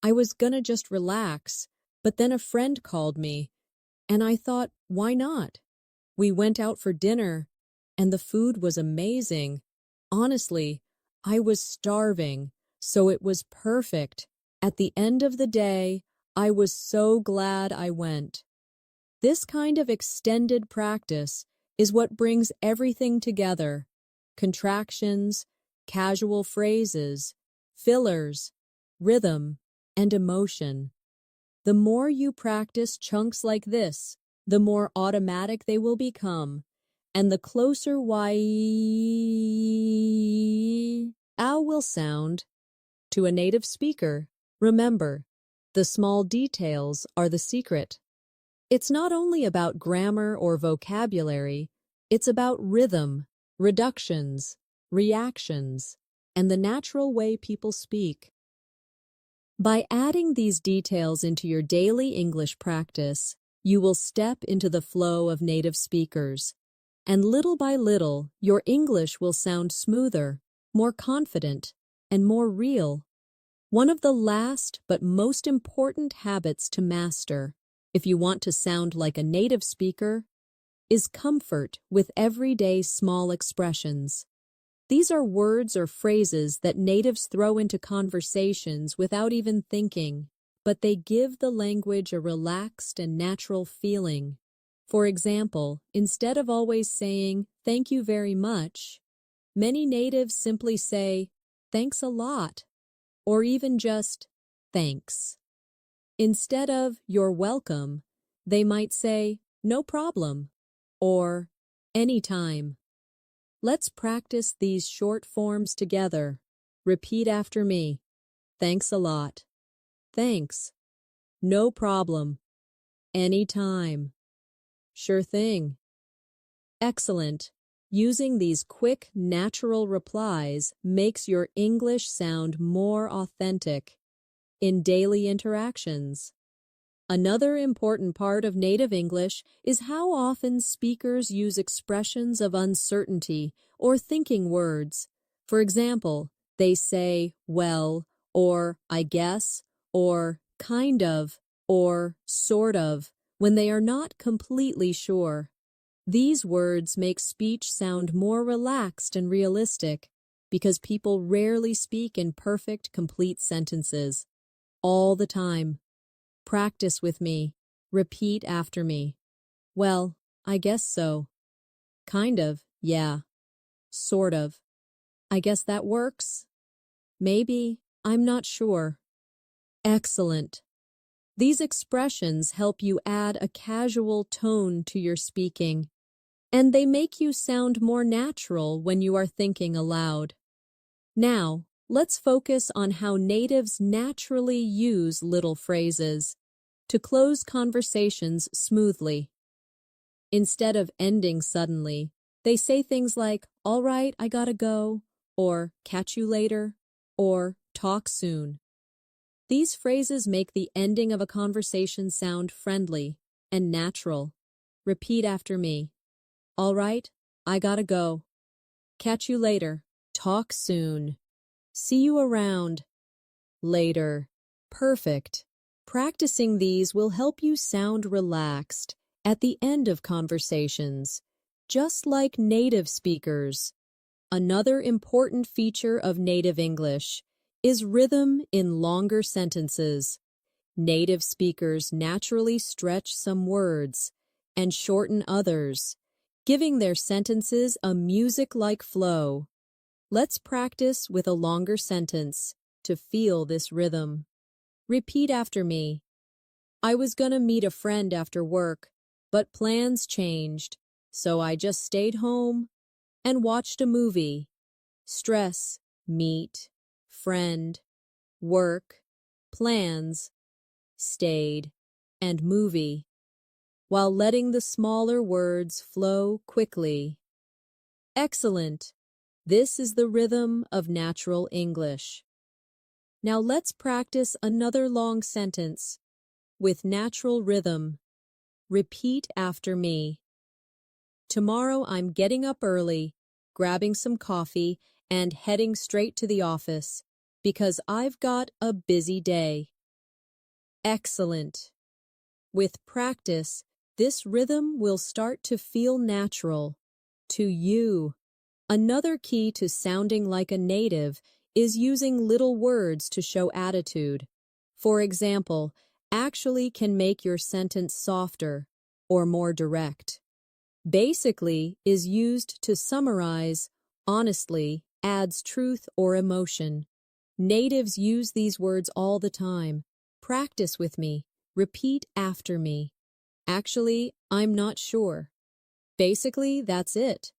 I was gonna just relax, but then a friend called me, and I thought, why not? We went out for dinner, and the food was amazing. Honestly, I was starving, so it was perfect. At the end of the day, I was so glad I went. This kind of extended practice is what brings everything together. Contractions, casual phrases, fillers, rhythm, and emotion. The more you practice chunks like this, the more automatic they will become, and the closer ow will sound to a native speaker. Remember, the small details are the secret. It's not only about grammar or vocabulary, it's about rhythm, reductions, reactions, and the natural way people speak. By adding these details into your daily English practice, you will step into the flow of native speakers, and little by little, your English will sound smoother, more confident, and more real. One of the last but most important habits to master, if you want to sound like a native speaker, is comfort with everyday small expressions. These are words or phrases that natives throw into conversations without even thinking, but they give the language a relaxed and natural feeling. For example, instead of always saying, "Thank you very much," many natives simply say, "Thanks a lot," or even just, "Thanks." Instead of, "You're welcome," they might say, "No problem," or "Anytime." Let's practice these short forms together. Repeat after me. Thanks a lot. Thanks. No problem. Anytime. Sure thing. Excellent. Using these quick, natural replies makes your English sound more authentic in daily interactions. Another important part of native English is how often speakers use expressions of uncertainty or thinking words. For example, they say, "well," or "I guess," or "kind of," or "sort of," when they are not completely sure. These words make speech sound more relaxed and realistic because people rarely speak in perfect, complete sentences all the time. Practice with me. Repeat after me. "Well, I guess so." "Kind of, yeah." "Sort of. I guess that works." "Maybe, I'm not sure." Excellent. These expressions help you add a casual tone to your speaking, and they make you sound more natural when you are thinking aloud. Now, let's focus on how natives naturally use little phrases to close conversations smoothly. Instead of ending suddenly, they say things like, "All right, I gotta go," or "catch you later," or "talk soon." These phrases make the ending of a conversation sound friendly and natural. Repeat after me. "All right, I gotta go." "Catch you later." "Talk soon." "See you around." "Later." Perfect. Practicing these will help you sound relaxed at the end of conversations, just like native speakers. Another important feature of native English is rhythm in longer sentences. Native speakers naturally stretch some words and shorten others, giving their sentences a music-like flow. Let's practice with a longer sentence to feel this rhythm. Repeat after me. I was gonna meet a friend after work, but plans changed, so I just stayed home and watched a movie. Stress, meet, friend, work, plans, stayed, and movie, while letting the smaller words flow quickly. Excellent! This is the rhythm of natural English. Now let's practice another long sentence with natural rhythm. Repeat after me. Tomorrow I'm getting up early, grabbing some coffee, and heading straight to the office because I've got a busy day. Excellent. With practice, this rhythm will start to feel natural to you. Another key to sounding like a native is using little words to show attitude. For example, actually can make your sentence softer or more direct. Basically is used to summarize, honestly adds truth or emotion. Natives use these words all the time. Practice with me. Repeat after me. Actually, I'm not sure. Basically, that's it.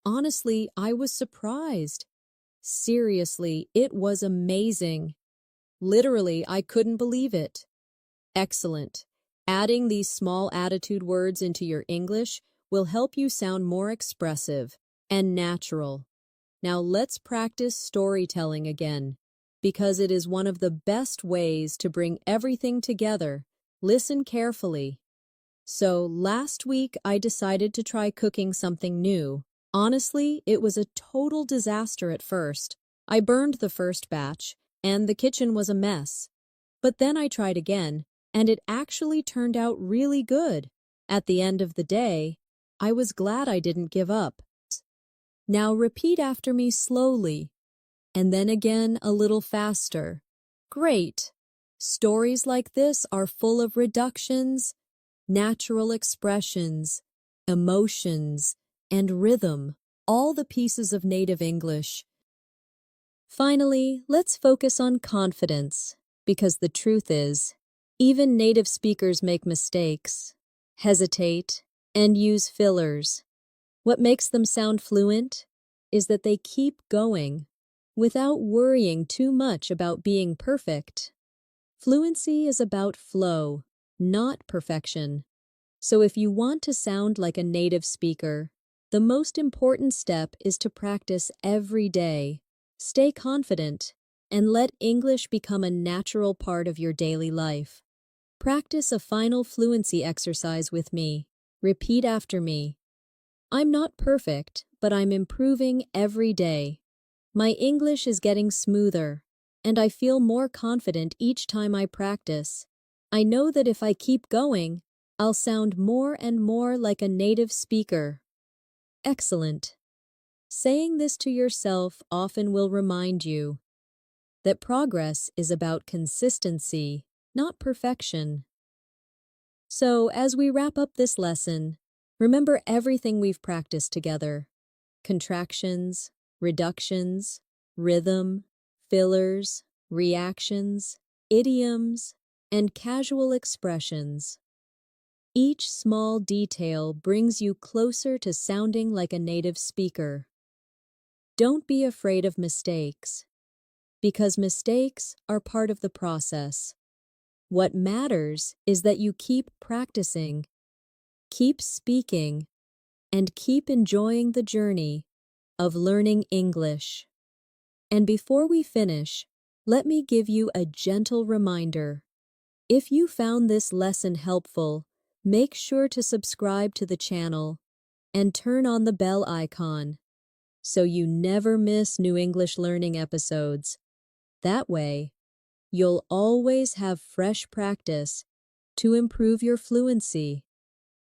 Honestly, I was surprised. Seriously, it was amazing. Literally, I couldn't believe it. Excellent. Adding these small attitude words into your English will help you sound more expressive and natural. Now let's practice storytelling again, because it is one of the best ways to bring everything together. Listen carefully. So, last week I decided to try cooking something new. Honestly, it was a total disaster at first. I burned the first batch, and the kitchen was a mess. But then I tried again, and it actually turned out really good. At the end of the day, I was glad I didn't give up. Now repeat after me slowly, and then again a little faster. Great! Stories like this are full of reductions, natural expressions, emotions, and rhythm, all the pieces of native English. Finally, let's focus on confidence, because the truth is, even native speakers make mistakes, hesitate, and use fillers. What makes them sound fluent is that they keep going without worrying too much about being perfect. Fluency is about flow, not perfection. So if you want to sound like a native speaker, the most important step is to practice every day. Stay confident and let English become a natural part of your daily life. Practice a final fluency exercise with me. Repeat after me. I'm not perfect, but I'm improving every day. My English is getting smoother, and I feel more confident each time I practice. I know that if I keep going, I'll sound more and more like a native speaker. Excellent. Saying this to yourself often will remind you that progress is about consistency, not perfection. So, as we wrap up this lesson, remember everything we've practiced together. Contractions, reductions, rhythm, fillers, reactions, idioms, and casual expressions. Each small detail brings you closer to sounding like a native speaker. Don't be afraid of mistakes, because mistakes are part of the process. What matters is that you keep practicing, keep speaking, and keep enjoying the journey of learning English. And before we finish, let me give you a gentle reminder. If you found this lesson helpful, make sure to subscribe to the channel and turn on the bell icon so you never miss new English learning episodes. That way, you'll always have fresh practice to improve your fluency,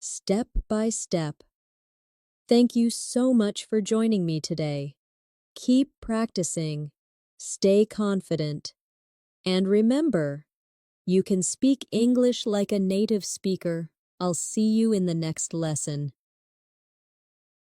step by step. Thank you so much for joining me today. Keep practicing Stay confident. And remember, you can speak English like a native speaker. I'll see you in the next lesson.